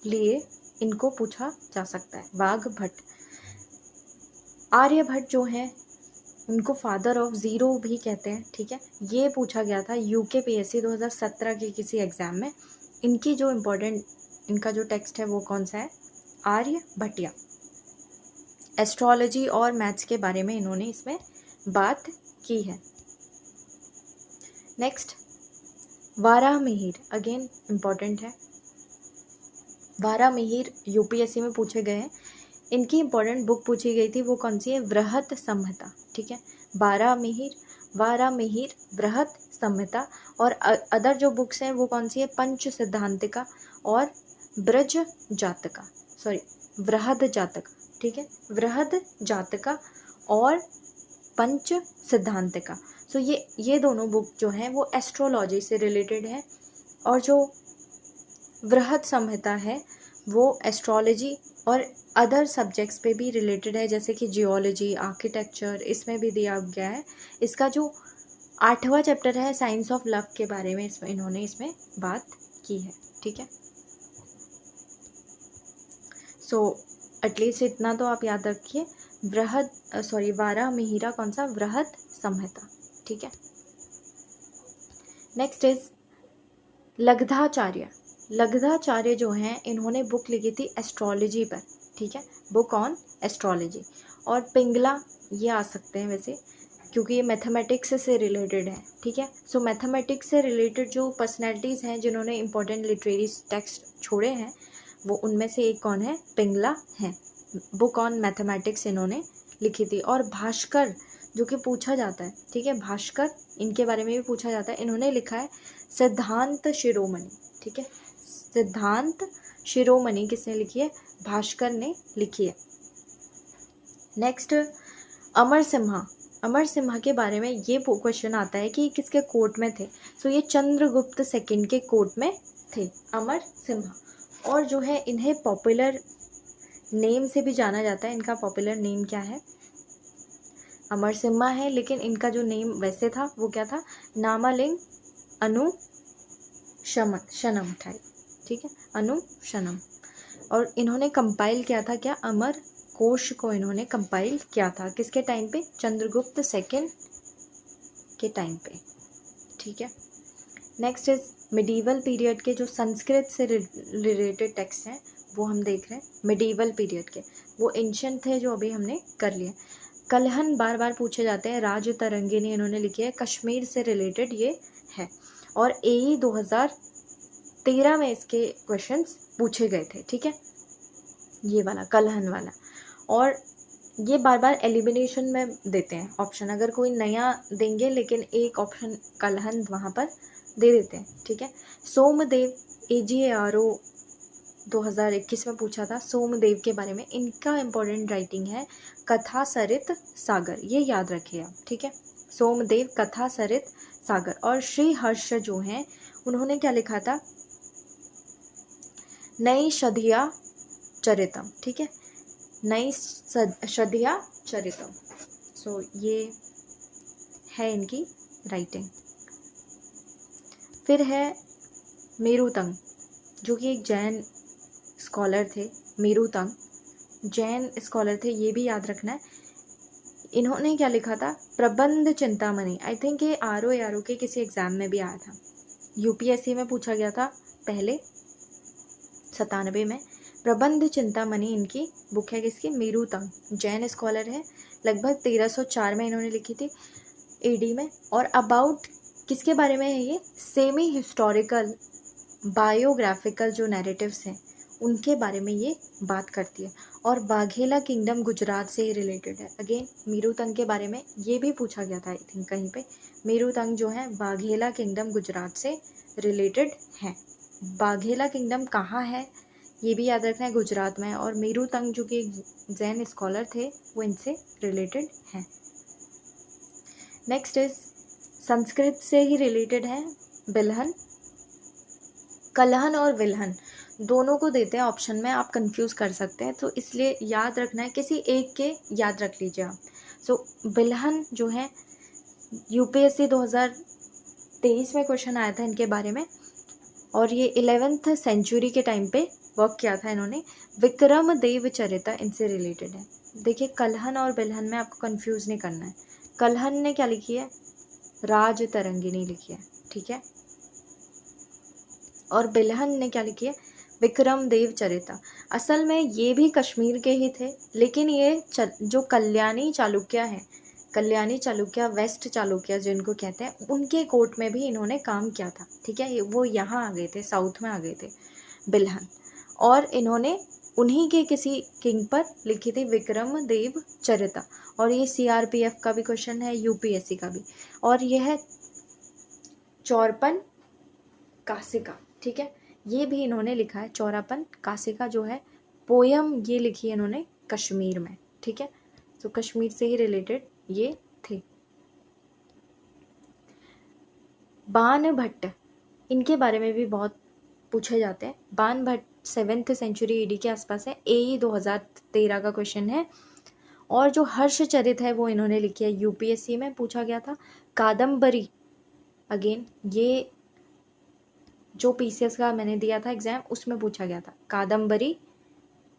लिए इनको पूछा जा सकता है, वाघभट्ट। आर्यभट्ट जो है उनको फादर ऑफ ज़ीरो भी कहते हैं, ठीक है, ये पूछा गया था यूकेपीएससी 2017 के किसी एग्ज़ाम में। इनकी जो इम्पोर्टेंट इनका जो टेक्स्ट है वो कौन सा है, आर्यभट्टिया। एस्ट्रोलॉजी और मैथ्स के बारे में इन्होंने इसमें बात की है। नेक्स्ट, वाराहमिहिर, अगेन इम्पॉर्टेंट है, वाराहमिहिर यूपीएससी में पूछे गए हैं। इनकी इम्पोर्टेंट बुक पूछी गई थी, वो कौन सी है, बृहत संहिता, ठीक है, वाराहमिहिर बृहत संहिता। और अदर जो बुक्स हैं वो कौन सी है, पंच सिद्धांतिका और ब्रज जातका, सॉरी बृहद जातक, ठीक है, बृहद जातका और पंच सिद्धांतिका। सो ये दोनों बुक जो हैं वो एस्ट्रोलॉजी से रिलेटेड है, और जो बृहद संहिता है वो एस्ट्रोलॉजी और अदर सब्जेक्ट्स पे भी रिलेटेड है, जैसे कि जियोलॉजी, आर्किटेक्चर, इसमें भी दिया गया है। इसका जो 8वां चैप्टर है साइंस ऑफ लव के बारे में इन्होंने इसमें बात की है, ठीक है। सो एटलीस्ट इतना तो आप याद रखिए, वाराहमिहिर कौन सा, बृहद संहिता, ठीक है। Next is लगधाचार्य। लगधाचार्य जो हैं इन्होंने बुक लिखी थी एस्ट्रोलॉजी पर, ठीक है, बुक ऑन एस्ट्रोलॉजी। और पिंगला ये आ सकते हैं वैसे, क्योंकि ये मैथमेटिक्स से रिलेटेड है, ठीक है। सो मैथमेटिक्स से रिलेटेड जो पर्सनैलिटीज़ हैं जिन्होंने इंपॉर्टेंट लिटरेरी टेक्स्ट छोड़े हैं वो उनमें से एक कौन है, पिंगला है। बुक ऑन मैथमेटिक्स इन्होंने लिखी थी। और भास्कर जो कि पूछा जाता है, ठीक है, भास्कर इनके बारे में भी पूछा जाता है। इन्होंने लिखा है सिद्धांत शिरोमणि, ठीक है, सिद्धांत शिरोमणि किसने लिखी है, भास्कर ने लिखी है। नेक्स्ट, अमर सिम्हा। अमर सिम्हा के बारे में ये क्वेश्चन आता है कि किसके कोर्ट में थे। सो ये चंद्रगुप्त सेकंड के कोर्ट में थे अमर सिम्हा। और जो है इन्हें पॉपुलर नेम से भी जाना जाता है। इनका पॉपुलर नेम क्या है, अमर सिम्हा है, लेकिन इनका जो नेम वैसे था वो क्या था, नामालिंग अनुशनम था, ठीक है, अनुशनम। और इन्होंने कंपाइल किया था क्या, अमर कोश को इन्होंने कंपाइल किया था, किसके टाइम पे, चंद्रगुप्त सेकंड के टाइम पे, ठीक है। नेक्स्ट इज मिडीवल पीरियड के जो संस्कृत से रिलेटेड टेक्स्ट हैं वो हम देख रहे हैं। मिडीवल पीरियड के वो एंशिएंट थे जो अभी हमने कर लिए। कलहन बार बार पूछे जाते हैं, राज तरंगिनी इन्होंने लिखी है, कश्मीर से रिलेटेड ये है। और AE 2013 में इसके क्वेश्चंस पूछे गए थे, ठीक है, ये वाला कलहन वाला। और ये बार बार एलिमिनेशन में देते हैं ऑप्शन, अगर कोई नया देंगे लेकिन एक ऑप्शन कलहन वहाँ पर दे देते हैं, ठीक है। सोमदेव AGARO 2021 में पूछा था सोमदेव के बारे में। इनका इम्पोर्टेंट राइटिंग है कथा सरित सागर, ये याद रखिए आप, ठीक है, सोमदेव कथा सरित सागर। और श्री हर्ष जो हैं उन्होंने क्या लिखा था, नई शदिया चरितम, ठीक है, नई शदिया चरितम। सो ये है इनकी राइटिंग। फिर है मेरुतंग जो कि एक जैन स्कॉलर थे, मेरुतंग जैन स्कॉलर थे, ये भी याद रखना है। इन्होंने क्या लिखा था, प्रबंध चिंतामणि। आई थिंक ये RO के किसी एग्जाम में भी आया था, UPSC में पूछा गया था पहले 97 में। प्रबंध चिंतामणि इनकी बुक है, किसकी, मेरुतंग, जैन स्कॉलर है, लगभग 1304 में इन्होंने लिखी थी AD में। और अबाउट किसके बारे में है ये, सेमी हिस्टोरिकल बायोग्राफिकल जो नैरेटिव्स हैं उनके बारे में ये बात करती है। और वाघेला किंगडम गुजरात से रिलेटेड है। अगेन मेरुतंग के बारे में ये भी पूछा गया था आई थिंक कहीं पे। मेरुतंग जो है वाघेला किंगडम गुजरात से रिलेटेड हैं। बाघेला किंगडम कहाँ है ये भी याद रखना है, गुजरात में है। और मेरुतंग जो कि एक जैन स्कॉलर थे वो इनसे रिलेटेड हैं। नेक्स्ट इज संस्कृत से ही रिलेटेड है बिल्हन। कलहन और विल्हन दोनों को देते हैं ऑप्शन में, आप कंफ्यूज कर सकते हैं, तो इसलिए याद रखना है, किसी एक के याद रख लीजिए आप। सो बिल्हन जो है यूपीएससी 2023 में क्वेश्चन आया था इनके बारे में, और ये 11th सेंचुरी के टाइम पे वर्क किया था इन्होंने। विक्रम देव चरिता इनसे रिलेटेड है। देखिए कलहन और बिल्हन में आपको कंफ्यूज नहीं करना है। कलहन ने क्या लिखी है, राज तरंगिणी लिखी है, ठीक है। और बिल्हन ने क्या लिखी है, विक्रम देव चरिता। असल में ये भी कश्मीर के ही थे, लेकिन ये जो कल्याणी चालुक्य है, कल्याणी चालुक्य, वेस्ट चालुक्य जिनको कहते हैं, उनके कोर्ट में भी इन्होंने काम किया था, ठीक है। वो यहाँ आ गए थे, साउथ में आ गए थे बिल्हन, और इन्होंने उन्हीं के किसी किंग पर लिखी थी विक्रम देव चरिता। और ये सीआरपीएफ का भी क्वेश्चन है, यूपीएससी का भी। और यह है चौरपन कासिका, ठीक है, ये भी इन्होंने लिखा है। चौरापन कासिका जो है पोयम, ये लिखी है इन्होंने कश्मीर में, ठीक है। तो कश्मीर से ही रिलेटेड ये थे। बाण भट्ट, इनके बारे में भी बहुत पूछे जाते हैं। बाण भट्ट 7th सेंचुरी ईडी के आसपास है। AE 2013 का क्वेश्चन है। और जो हर्षचरित है वो इन्होंने लिखी है, यूपीएससी में पूछा गया था। कादम्बरी, अगेन ये जो पीसीएस का मैंने दिया था एग्जाम, उसमें पूछा गया था। कादम्बरी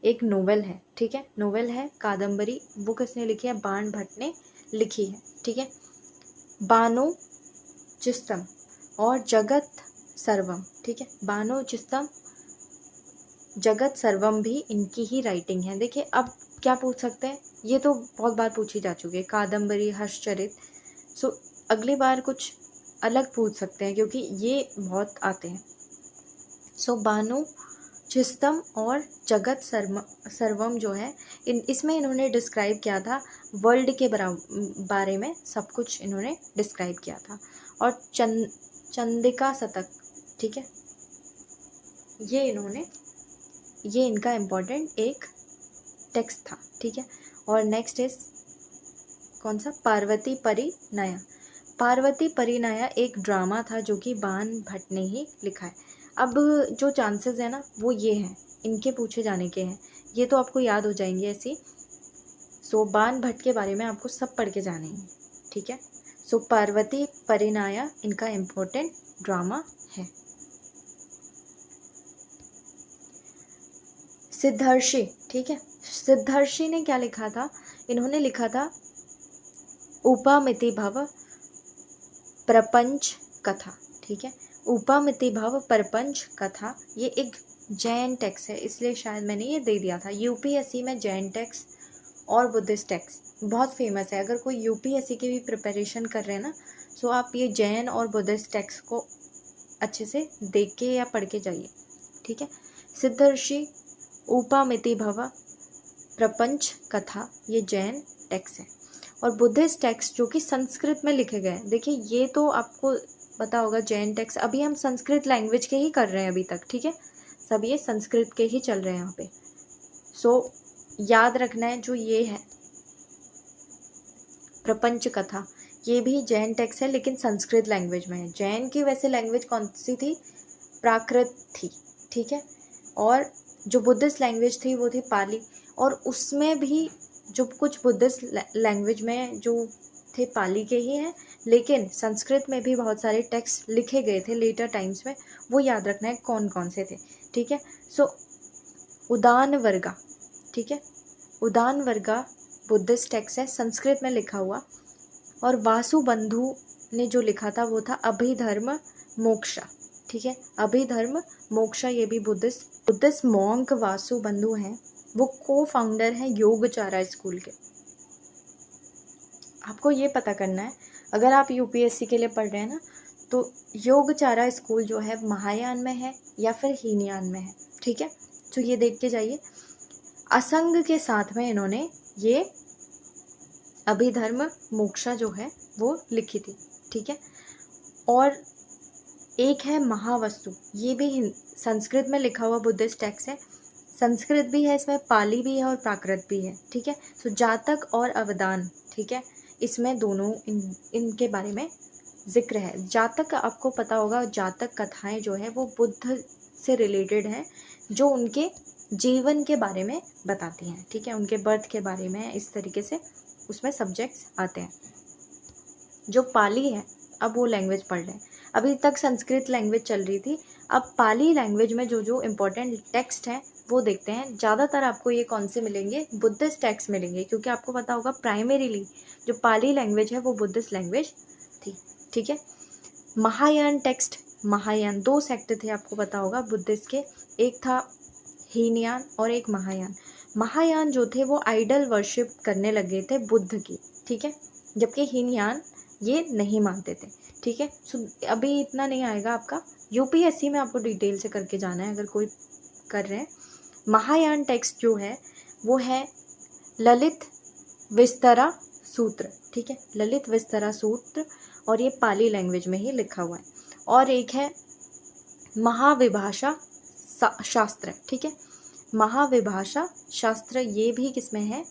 एक नोवेल है, ठीक है, नोवेल है कादम्बरी। वो किसने लिखी है, बाण भट्ट ने लिखी है, ठीक है। बानो चिस्तम और जगत सर्वम, ठीक है, बानो चिस्तम जगत सर्वम भी इनकी ही राइटिंग है। देखिए अब क्या पूछ सकते हैं, ये तो बहुत बार पूछी जा चुकी है, कादम्बरी, हर्षचरित। सो अगली बार कुछ अलग पूछ सकते हैं क्योंकि ये बहुत आते हैं। सो बानो चिस्तम और जगत सर्वम जो है, इसमें इन्होंने डिस्क्राइब किया था वर्ल्ड के बारे में, सब कुछ इन्होंने डिस्क्राइब किया था। और चंदिका शतक, ठीक है, ये इनका इम्पोर्टेंट एक टेक्स्ट था, ठीक है। और नेक्स्ट इज कौन सा, पार्वती परिनया। पार्वती परिनया एक ड्रामा था जो कि बाण भट्ट ने ही लिखा है। अब जो चांसेस है ना वो ये हैं, इनके पूछे जाने के हैं, ये तो आपको याद हो जाएंगे ऐसी। सो बाण भट्ट के बारे में आपको सब पढ़ के जाने हैं, ठीक है। सो पार्वती परिनया इनका इम्पोर्टेंट ड्रामा है। सिद्धर्षि, ठीक है, सिद्धर्षि ने क्या लिखा था, इन्होंने लिखा था उपामिति भव प्रपंच कथा, ठीक है। उपामिति भव प्रपंच कथा ये एक जैन टेक्स्ट है, इसलिए शायद मैंने ये दे दिया था। यूपीएससी में जैन टेक्स्ट और बुद्धिस्ट टेक्स्ट बहुत फेमस है। अगर कोई यूपीएससी की भी प्रिपरेशन कर रहे हैं ना, तो आप ये जैन और बुद्धिस्ट टेक्स्ट को अच्छे से देख के या पढ़ के जाइए, ठीक है। सिद्धर्षि उपामिति भव प्रपंच कथा ये जैन टेक्स्ट है। और बुद्धिस्ट टेक्स्ट जो कि संस्कृत में लिखे गए हैं, देखिए ये तो आपको पता होगा जैन टेक्स्ट, अभी हम संस्कृत लैंग्वेज के ही कर रहे हैं अभी तक, ठीक है, सब ये संस्कृत के ही चल रहे हैं यहाँ पे। सो याद रखना है जो ये है प्रपंच कथा, ये भी जैन टेक्स्ट है लेकिन संस्कृत लैंग्वेज में है। जैन की वैसे लैंग्वेज कौन सी थी, प्राकृत थी, ठीक है। और जो बुद्धिस्ट लैंग्वेज थी वो थी पाली, और उसमें भी जो कुछ बुद्धिस्ट लैंग्वेज में जो थे पाली के ही हैं, लेकिन संस्कृत में भी बहुत सारे टेक्स्ट लिखे गए थे लेटर टाइम्स में, वो याद रखना है कौन कौन से थे, ठीक है। सो उदान वर्गा, ठीक है, उदान वर्गा बुद्धिस्ट टेक्स्ट है, संस्कृत में लिखा हुआ। और वासुबंधु ने जो लिखा था वो था अभिधर्म मोक्षा, ठीक है, अभिधर्म मोक्षा, ये भी बुद्धिस्ट मॉन्क वासुबंधु हैं, वो को फाउंडर हैं योगचारा स्कूल के। आपको ये पता करना है, अगर आप यूपीएससी के लिए पढ़ रहे हैं ना, तो योगचारा स्कूल जो है महायान में है या फिर हीनयान में है, ठीक है। तो ये देख के जाइए। असंग के साथ में इन्होंने ये अभिधर्म मोक्षा जो है वो लिखी थी, ठीक है। और एक है महावस्तु, ये भी संस्कृत में लिखा हुआ बुद्धिस्ट टेक्स्ट है। संस्कृत भी है इसमें, पाली भी है और प्राकृत भी है, ठीक है। तो जातक और अवदान, ठीक है, इसमें दोनों इनके बारे में जिक्र है। जातक आपको पता होगा, जातक कथाएं जो है वो बुद्ध से रिलेटेड हैं, जो उनके जीवन के बारे में बताती हैं, ठीक है, उनके बर्थ के बारे में, इस तरीके से उसमें सब्जेक्ट्स आते हैं। जो पाली है, अब वो लैंग्वेज पढ़ रहे हैं, अभी तक संस्कृत लैंग्वेज चल रही थी, अब पाली लैंग्वेज में जो जो इम्पोर्टेंट टेक्स्ट हैं वो देखते हैं। ज़्यादातर आपको ये कौन से मिलेंगे, बुद्धिस्ट टेक्स्ट मिलेंगे, क्योंकि आपको पता होगा प्राइमरीली जो पाली लैंग्वेज है वो बुद्धिस्ट लैंग्वेज थी, ठीक है। महायान टेक्स्ट, महायान 2 सेक्ट थे आपको पता होगा बुद्धिस्ट के, एक था हीनयान और एक महायान। महायान जो थे वो आइडल वर्शिप करने लगे थे बुद्ध की, ठीक है, जबकि हीनयान ये नहीं मानते थे, ठीक है। सो अभी इतना नहीं आएगा आपका, यूपीएससी में आपको डिटेल से करके जाना है अगर कोई कर रहे हैं। महायान टेक्स्ट जो है वो है ललित विस्तरा सूत्र, ठीक है, ललित विस्तरा सूत्र, और ये पाली लैंग्वेज में ही लिखा हुआ है। और एक है महाविभाषा शास्त्र, ठीक है, महाविभाषा शास्त्र, ये भी किसमें है,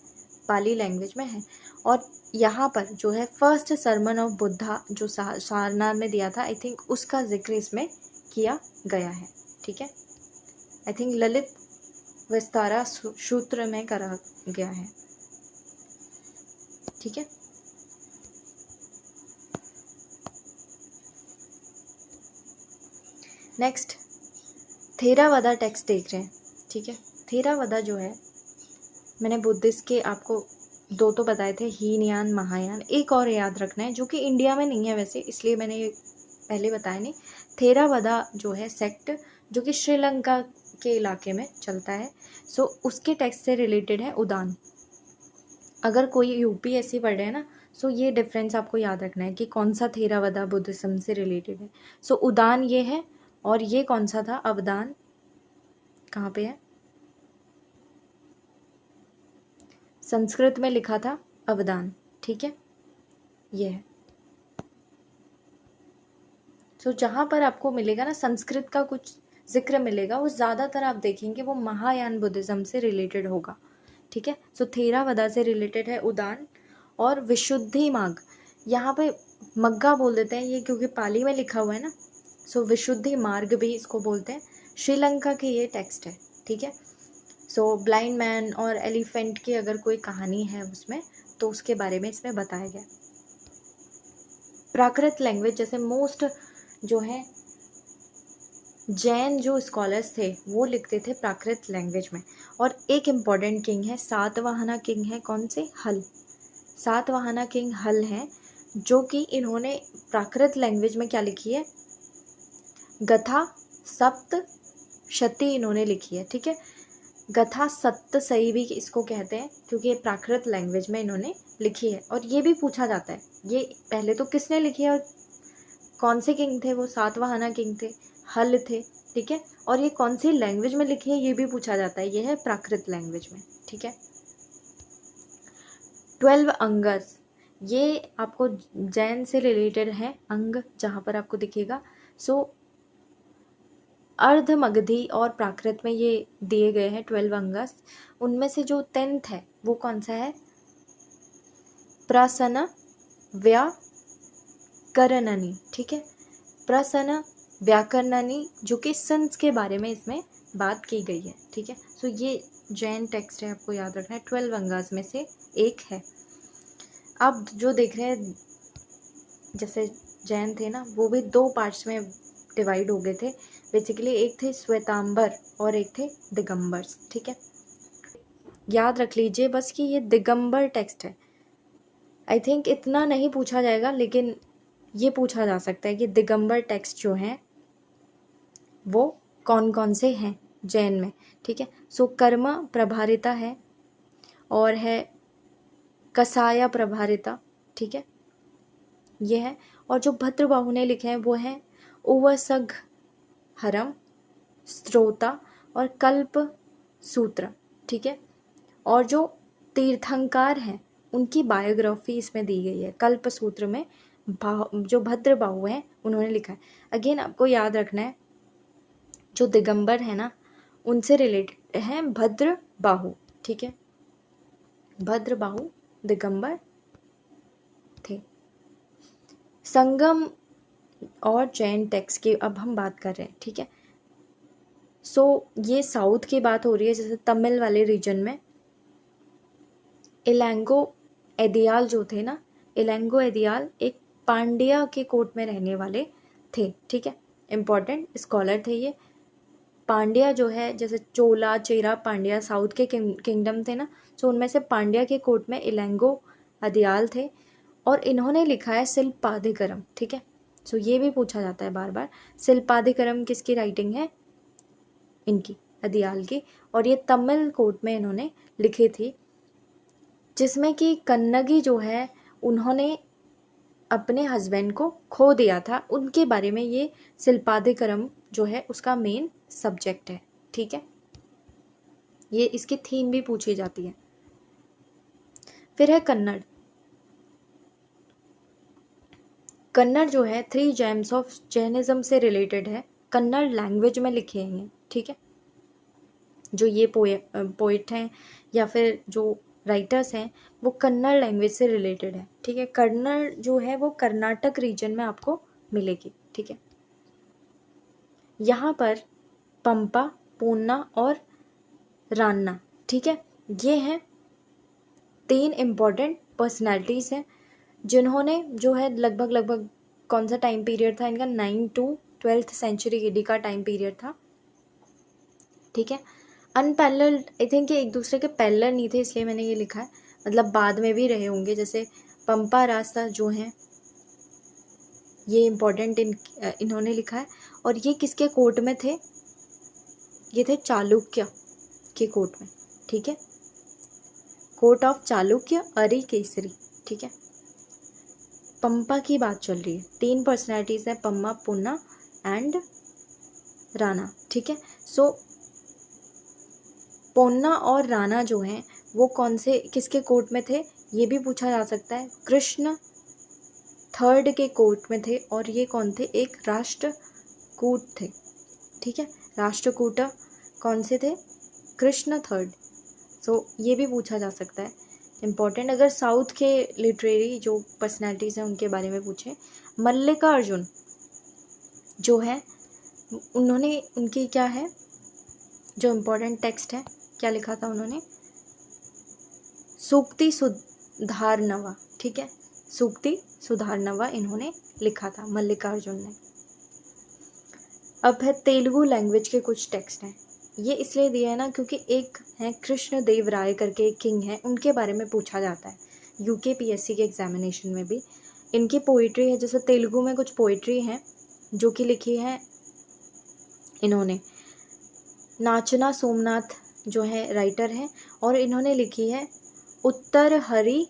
पाली लैंग्वेज में है। और यहाँ पर जो है फर्स्ट सरमन ऑफ बुद्धा जो सारनाथ में दिया था, आई थिंक उसका जिक्र इसमें किया गया है, ठीक है। आई थिंक ललित विस्तारा सूत्र में करा गया है, ठीक है। नेक्स्ट थेरावादा टेक्स्ट देख रहे हैं, ठीक है। थेरावादा जो है, मैंने बुद्धिस्ट के आपको 2 तो बताए थे, हीनयान महायान, एक और याद रखना है जो कि इंडिया में नहीं है वैसे, इसलिए मैंने ये पहले बताया नहीं। थेरावादा जो है सेक्ट, जो कि श्रीलंका के इलाके में चलता है, सो उसके टेक्स्ट से रिलेटेड है उदान। अगर कोई यूपीएससी पढ़ रहे हैं ना, सो ये डिफरेंस आपको याद रखना है कि कौन सा थेरावादा बुद्धिज्म से रिलेटेड है। सो उदान ये है, और ये कौन सा था, अवदान, कहाँ पे है, संस्कृत में लिखा था अवदान, ठीक है, ये है। सो जहाँ पर आपको मिलेगा ना संस्कृत का कुछ जिक्र मिलेगा, वो ज़्यादातर आप देखेंगे वो महायान बुद्धिज्म से रिलेटेड होगा, ठीक है। सो थेरावादा से रिलेटेड है उदान और विशुद्धि मार्ग, यहाँ पे मग्गा बोल देते हैं ये क्योंकि पाली में लिखा हुआ है ना, सो विशुद्धि मार्ग भी इसको बोलते हैं। श्रीलंका के ये टेक्स्ट है, ठीक है। सो ब्लाइंड मैन और एलिफेंट की अगर कोई कहानी है उसमें, तो उसके बारे में इसमें बताया गया। प्राकृत लैंग्वेज, जैसे मोस्ट जो है जैन जो स्कॉलर्स थे वो लिखते थे प्राकृत लैंग्वेज में। और एक इम्पॉर्टेंट किंग है, सातवाहना किंग है, कौन से, हल, सातवाहना किंग हल हैं, जो कि इन्होंने प्राकृत लैंग्वेज में क्या लिखी है, गथा सप्त शती इन्होंने लिखी है, ठीक है। गथा सप्त सही भी इसको कहते हैं क्योंकि ये प्राकृत लैंग्वेज में इन्होंने लिखी है। और ये भी पूछा जाता है, ये पहले तो किसने लिखी है और कौन से किंग थे, वो सातवाहना किंग थे, हल थे, ठीक है। और ये कौन सी लैंग्वेज में लिखी है ये भी पूछा जाता है, ये है प्राकृत लैंग्वेज में, ठीक है। 12 अंगस, ये आपको जैन से रिलेटेड है, अंग जहाँ पर आपको दिखेगा। सो अर्ध मगधी और प्राकृत में ये दिए गए हैं 12 अंगस। उनमें से जो 10th है वो कौन सा है, प्रसन व्याकरणनी, ठीक है, प्रसन व्याकरणनी, जो कि संस के बारे में इसमें बात की गई है, ठीक है। सो ये जैन टेक्स्ट है, आपको याद रखना है, 12 अंगास में से एक है। अब जो देख रहे हैं, जैसे जैन थे ना, वो भी 2 पार्ट्स में डिवाइड हो गए थे बेसिकली, एक थे श्वेतांबर और एक थे दिगंबर्स, ठीक है। याद रख लीजिए बस कि ये दिगंबर टेक्स्ट है। आई थिंक इतना नहीं पूछा जाएगा, लेकिन ये पूछा जा सकता है कि दिगंबर टेक्स्ट जो हैं वो कौन कौन से हैं जैन में, ठीक है। सो कर्म प्रभारिता है, और है कसाया प्रभारिता, ठीक है, ये है। और जो भद्रबाहु ने लिखे हैं वो हैं उवसघ हरम, स्त्रोता और कल्प सूत्र, ठीक है। और जो तीर्थंकार हैं उनकी बायोग्राफी इसमें दी गई है, कल्प सूत्र में जो भद्र बाहु हैं उन्होंने लिखा है। अगेन आपको याद रखना है जो दिगंबर है ना उनसे रिलेटेड है भद्र बाहु, ठीक है, भद्र बाहु दिगंबर थे। संगम और जैन टेक्स्ट की अब हम बात कर रहे हैं, ठीक है। सो ये साउथ की बात हो रही है, जैसे तमिल वाले रीजन में इलांगो एदियाल जो थे ना, इलांगो एदियाल एक पांड्या के कोर्ट में रहने वाले थे, ठीक है, इम्पॉर्टेंट स्कॉलर थे ये। पांड्या जो है जैसे चोला चेरा पांड्या साउथ के किंगडम थे ना, तो उनमें से पांड्या के कोर्ट में इलांगो एदियाल थे और इन्होंने लिखा है शिल्पाधिकरम, ठीक है। सो ये भी पूछा जाता है बार बार, शिल्पाधिकरम किसकी राइटिंग है, इनकी एदियाल की, और ये तमिल कोर्ट में इन्होंने लिखी थी, जिसमें कि कन्नगी जो है उन्होंने अपने हस्बैंड को खो दिया था, उनके बारे में ये शिल्पाधिकरम जो है उसका मेन सब्जेक्ट है, ठीक है। ये इसकी थीम भी पूछी जाती है। फिर है कन्नड़। कन्नड़ जो है 3 जेम्स ऑफ जैनिज्म से रिलेटेड है, कन्नड़ लैंग्वेज में लिखे हैं ये, ठीक है। जो ये पोएट हैं या फिर जो राइटर्स हैं वो कन्नड़ लैंग्वेज से रिलेटेड है, ठीक है। कन्नड़ जो है वो कर्नाटक रीजन में आपको मिलेगी, ठीक है। यहाँ पर पंपा, पून्ना और रान्ना, ठीक है, ये हैं 3 इम्पॉर्टेंट पर्सनैलिटीज़ हैं जिन्होंने जो है लगभग कौन सा टाइम पीरियड था इनका, 9 to 12th सेंचुरी एडी का टाइम पीरियड था, ठीक है। अनपैरेलल्ड, आई थिंक ये एक दूसरे के पैरेलल नहीं थे इसलिए मैंने ये लिखा है, मतलब बाद में भी रहे होंगे। जैसे पंपा रास्ता जो हैं ये इम्पोर्टेंट इन्होंने लिखा है, और ये किसके कोर्ट में थे, ये थे चालुक्य के कोर्ट में, ठीक है, कोर्ट ऑफ चालुक्य अरि केसरी, ठीक है। पंपा की बात चल रही है, 3 पर्सनैलिटीज़ हैं, पम्मा, पुन्ना एंड राणा, ठीक है। सो पोन्ना और राणा जो हैं वो कौन से किसके कोर्ट में थे, ये भी पूछा जा सकता है। कृष्ण 3rd के कोर्ट में थे, और ये कौन थे, एक राष्ट्रकूट थे, ठीक है। राष्ट्रकूट कौन से थे, कृष्ण 3rd। सो ये भी पूछा जा सकता है, इम्पॉर्टेंट अगर साउथ के लिटरेरी जो पर्सनैलिटीज़ हैं उनके बारे में पूछें। मल्लिकार्जुन जो है उन्होंने, उनकी क्या है जो इम्पोर्टेंट टेक्स्ट है, क्या लिखा था उन्होंने, सूक्ति सुधारनवा, ठीक है, सूक्ति सुधारनवा इन्होंने लिखा था मल्लिकार्जुन ने। अब है तेलुगु लैंग्वेज के कुछ टेक्स्ट हैं, ये इसलिए दिया है ना क्योंकि एक है कृष्ण देव राय करके एक किंग है, उनके बारे में पूछा जाता है यूकेपीएससी के एग्जामिनेशन में भी। इनकी पोइट्री है, जैसे तेलुगु में कुछ पोइट्री है जो कि लिखी है इन्होंने, नाचना सोमनाथ जो है राइटर है, और इन्होंने लिखी है उत्तर हरि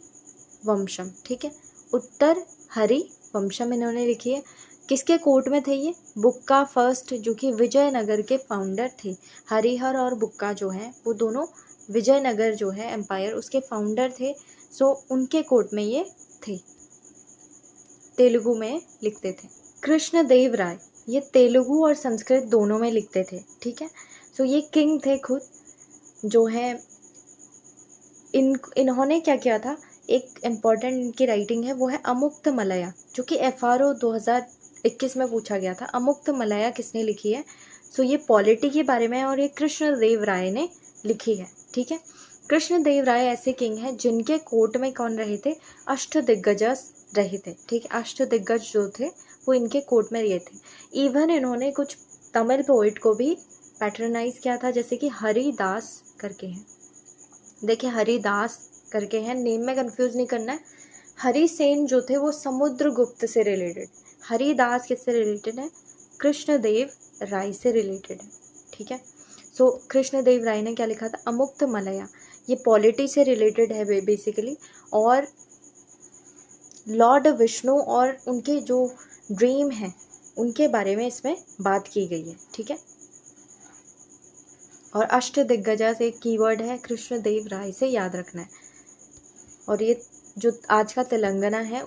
वंशम, ठीक है, उत्तर हरि वंशम इन्होंने लिखी है। किसके कोर्ट में थे ये, बुक्का फर्स्ट जो कि विजयनगर के फाउंडर थे। हरिहर और बुक्का जो हैं वो दोनों विजयनगर जो है एम्पायर उसके फाउंडर थे, सो उनके कोर्ट में ये थे, तेलुगु में लिखते थे। कृष्ण देव राय ये तेलुगु और संस्कृत दोनों में लिखते थे, ठीक है। सो ये किंग थे खुद जो है, इन्होंने क्या किया था, एक इम्पॉर्टेंट इनकी राइटिंग है वो है अमुक्त मलया, जो कि FRO 2021 में पूछा गया था। अमुक्त मलया किसने लिखी है, सो ये पॉलिटी के बारे में है और ये कृष्ण देव राय ने लिखी है, ठीक है। कृष्ण देव राय ऐसे किंग हैं जिनके कोर्ट में कौन रहे थे, अष्टदिग्गज रहे थे, ठीक है। अष्टदिग्गज जो थे वो इनके कोर्ट में रहे थे। इवन इन्होंने कुछ तमिल पोइट को भी पैट्रनाइज किया था, जैसे कि हरिदास करके हैं, देखिए हरिदास करके हैं, नेम में कंफ्यूज नहीं करना है। हरिसेन जो थे वो समुद्रगुप्त से रिलेटेड, हरिदास किससे रिलेटेड है, कृष्णदेव राय से रिलेटेड है, ठीक है। सो कृष्णदेव राय ने क्या लिखा था, अमुक्त मलया, ये पॉलिटी से रिलेटेड है बेसिकली, और लॉर्ड विष्णु और उनके जो ड्रीम है उनके बारे में इसमें बात की गई है, ठीक है। और अष्टदिग्गजा से एक कीवर्ड है, कृष्णदेव राय से याद रखना है। और ये जो आज का तेलंगाना है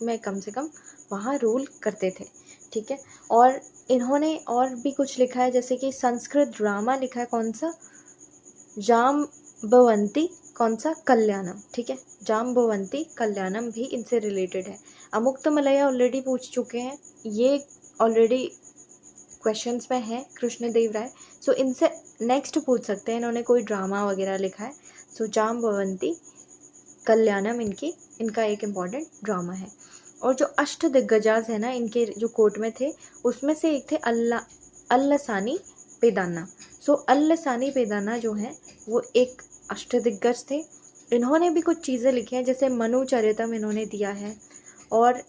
में कम से कम वहाँ रूल करते थे, ठीक है। और इन्होंने और भी कुछ लिखा है, जैसे कि संस्कृत ड्रामा लिखा है, कौन सा, जाम्बवंती, कौन सा, कल्याणम, ठीक है। जाम्बवंती कल्याणम भी इनसे रिलेटेड है। अमुक्तमलया ऑलरेडी पूछ चुके हैं, ये ऑलरेडी क्वेश्चंस में है कृष्णदेव राय। सो इनसे नेक्स्ट पूछ सकते हैं, इन्होंने कोई ड्रामा वगैरह लिखा है। सो जाम्बवंती कल्याणम इनका एक इम्पॉर्टेंट ड्रामा है। और जो अष्ट दिग्गजाज है ना इनके जो कोर्ट में थे, उसमें से एक थे अल्लसानी पेदाना। सो अल्लसानी पेदाना जो है वो एक अष्ट दिग्गज थे। इन्होंने भी कुछ चीज़ें लिखी हैं, जैसे मनुचरितम इन्होंने दिया है, और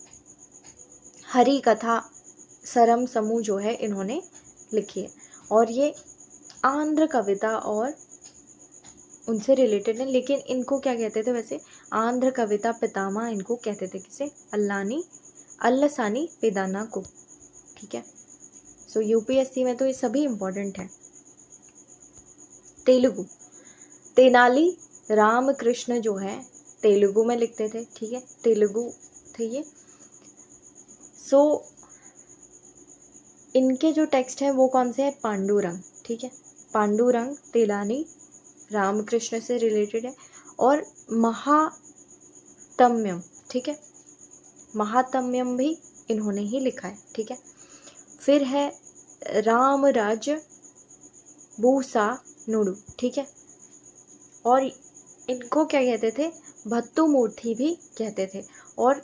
हरि कथा सरम समूह जो है इन्होंने लिखी है। और ये आंध्र कविता और उनसे रिलेटेड है, लेकिन इनको क्या कहते थे वैसे, आंध्र कविता पितामह इनको कहते थे, किसे, अल्लसानी पेदाना को, ठीक है। सो यूपीएससी में तो ये सभी इम्पोर्टेंट है। तेलुगु, तेनाली रामकृष्ण जो है तेलुगु में लिखते थे, ठीक है, तेलुगु थे ये। सो इनके जो टेक्स्ट हैं वो कौन से हैं, पांडुरंग, ठीक है, पांडुरंग तेलानी रामकृष्ण से रिलेटेड है। और महात्म्यम, ठीक है, महात्म्यम भी इन्होंने ही लिखा है, ठीक है। फिर है रामराज भूसा नुडू, ठीक है। और इनको क्या कहते थे, भत्तुमूर्ति भी कहते थे। और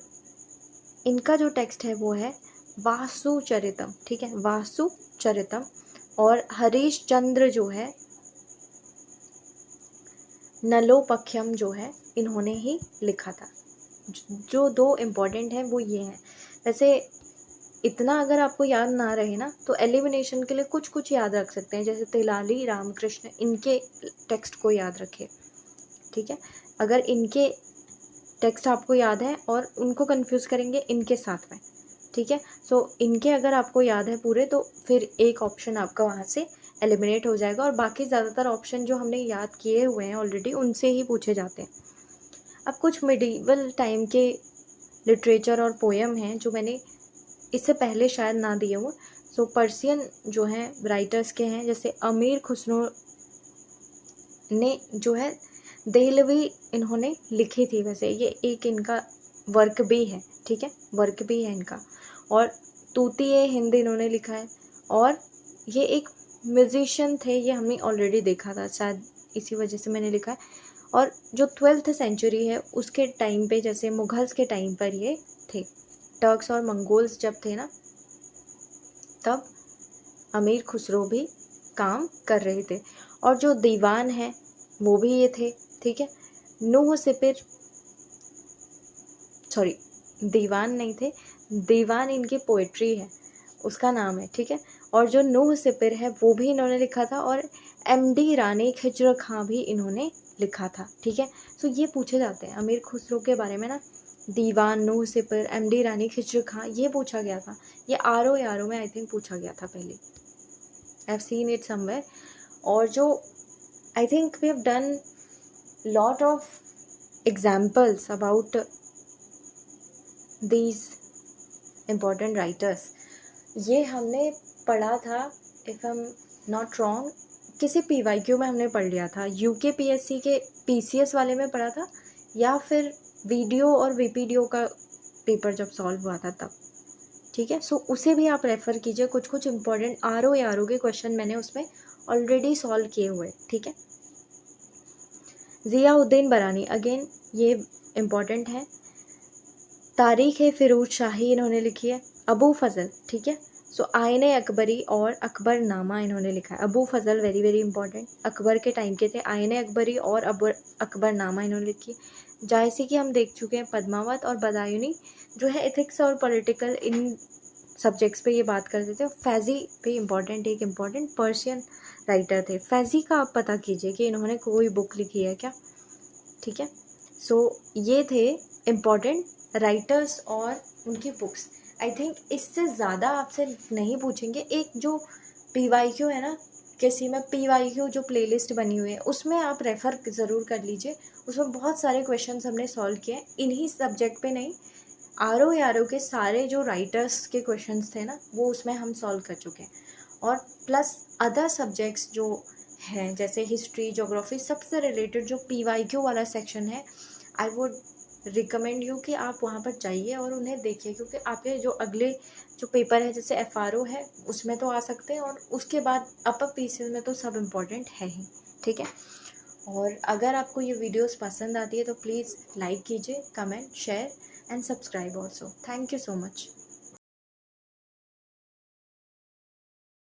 इनका जो टेक्स्ट है वो है वासुचरितम, ठीक है, वासुचरितम। और हरीश चंद्र जो है नलोपख्यम जो है इन्होंने ही लिखा था। जो दो इम्पॉर्टेंट हैं वो ये हैं। वैसे इतना अगर आपको याद ना रहे ना तो एलिमिनेशन के लिए कुछ कुछ याद रख सकते हैं, जैसे तेलाली रामकृष्ण, इनके टेक्स्ट को याद रखें, ठीक है। अगर इनके टेक्स्ट आपको याद है और उनको कंफ्यूज करेंगे इनके साथ में, ठीक है। सो इनके अगर आपको याद है पूरे तो फिर एक ऑप्शन आपका वहाँ से एलिमिनेट हो जाएगा, और बाकी ज़्यादातर ऑप्शन जो हमने याद किए हुए हैं ऑलरेडी उनसे ही पूछे जाते हैं। अब कुछ मिडिवल टाइम के लिटरेचर और पोएम हैं जो मैंने इससे पहले शायद ना दिए हो। सो पर्शियन जो हैं राइटर्स के हैं, जैसे अमीर खुसरो ने जो है देहलवी इन्होंने लिखी थी, वैसे ये एक इनका वर्क भी है, ठीक है, वर्क भी है इनका। और तूतीए हिंद इन्होंने लिखा है। और ये एक म्यूजिशियन थे, ये हमने ऑलरेडी देखा था, शायद इसी वजह से मैंने लिखा है। और जो 12th सेंचुरी है उसके टाइम पे, जैसे मुगल्स के टाइम पर ये थे, टर्क्स और मंगोल्स जब थे ना तब अमीर खुसरो भी काम कर रहे थे। और जो दीवान है वो भी ये थे, ठीक है। नूह सिपिर, सॉरी दीवान नहीं थे, दीवान इनकी पोएट्री है, उसका नाम है, ठीक है। और जो नूह सिपिर है वो भी इन्होंने लिखा था। और एमडी रानी खिजर खां भी इन्होंने लिखा था, ठीक है। सो ये पूछे जाते हैं अमीर खुसरो के बारे में ना, दीवान, नूह सिपिर, एमडी रानी खिजर खां, ये पूछा गया था। ये आरो यारो में आई थिंक पूछा गया था पहले, I have seen it somewhere. और जो I think we have done lot of examples about these important writers. ये हमने पढ़ा था, if I am not wrong, किसी PYQ में हमने पढ़ लिया था, UKPSC के PCS वाले में पढ़ा था, या फिर वीडियो और VPDO का पेपर जब सॉल्व हुआ था तब, ठीक है। सो उसे भी आप रेफ़र कीजिए, कुछ कुछ इम्पोर्टेंट RO या RO के क्वेश्चन मैंने उसमें ऑलरेडी सॉल्व किए हुए, ठीक है। ज़ियाउद्दीन बरानी, अगेन ये इम्पॉर्टेंट है। तारीख़ फ़िरोज़ शाही इन्होंने लिखी है। अबू फज़ल, ठीक है। सो आईने अकबरी और अकबरनामा इन्होंने लिखा है। Abu Fazal very very important, Akbar के टाइम के थे। आईने अकबरी और अकबरनामा इन्होंने लिखी है। जायसी की हम देख चुके हैं, पद्मावत और बदायूनी जो है एथिक्स और पॉलिटिकल इन सब्जेक्ट्स पे ये बात करते थे। फैज़ी भी इम्पॉर्टेंट, एक इम्पॉर्टेंट पर्शियन राइटर थे। फैज़ी का आप पता कीजिए कि इन्होंने कोई बुक लिखी है क्या, ठीक है। सो ये थे इम्पॉर्टेंट राइटर्स और उनकी बुक्स। आई थिंक इससे ज़्यादा आपसे नहीं पूछेंगे। एक जो PYQ है ना, किसी में PYQ जो प्लेलिस्ट बनी हुई है उसमें आप रेफ़र ज़रूर कर लीजिए, उसमें बहुत सारे क्वेश्चंस हमने सॉल्व किए हैं, इन्हीं सब्जेक्ट पे नहीं, RO के सारे जो राइटर्स के क्वेश्चंस थे ना वो उसमें हम सॉल्व कर चुके हैं, और प्लस अदर सब्जेक्ट्स जो हैं जैसे हिस्ट्री, ज्योग्राफी, सबसे रिलेटेड जो PYQ वाला सेक्शन है, आई वुड रिकमेंड यू कि आप वहाँ पर जाइए और उन्हें देखिए, क्योंकि आपके जो अगले जो पेपर है जैसे FRO है उसमें तो आ सकते हैं, और उसके बाद अपर पीसीएस में तो सब इम्पोर्टेंट है ही, ठीक है। और अगर आपको ये वीडियोस पसंद आती है तो प्लीज़ लाइक कीजिए, comment, share and subscribe also. Thank you so much.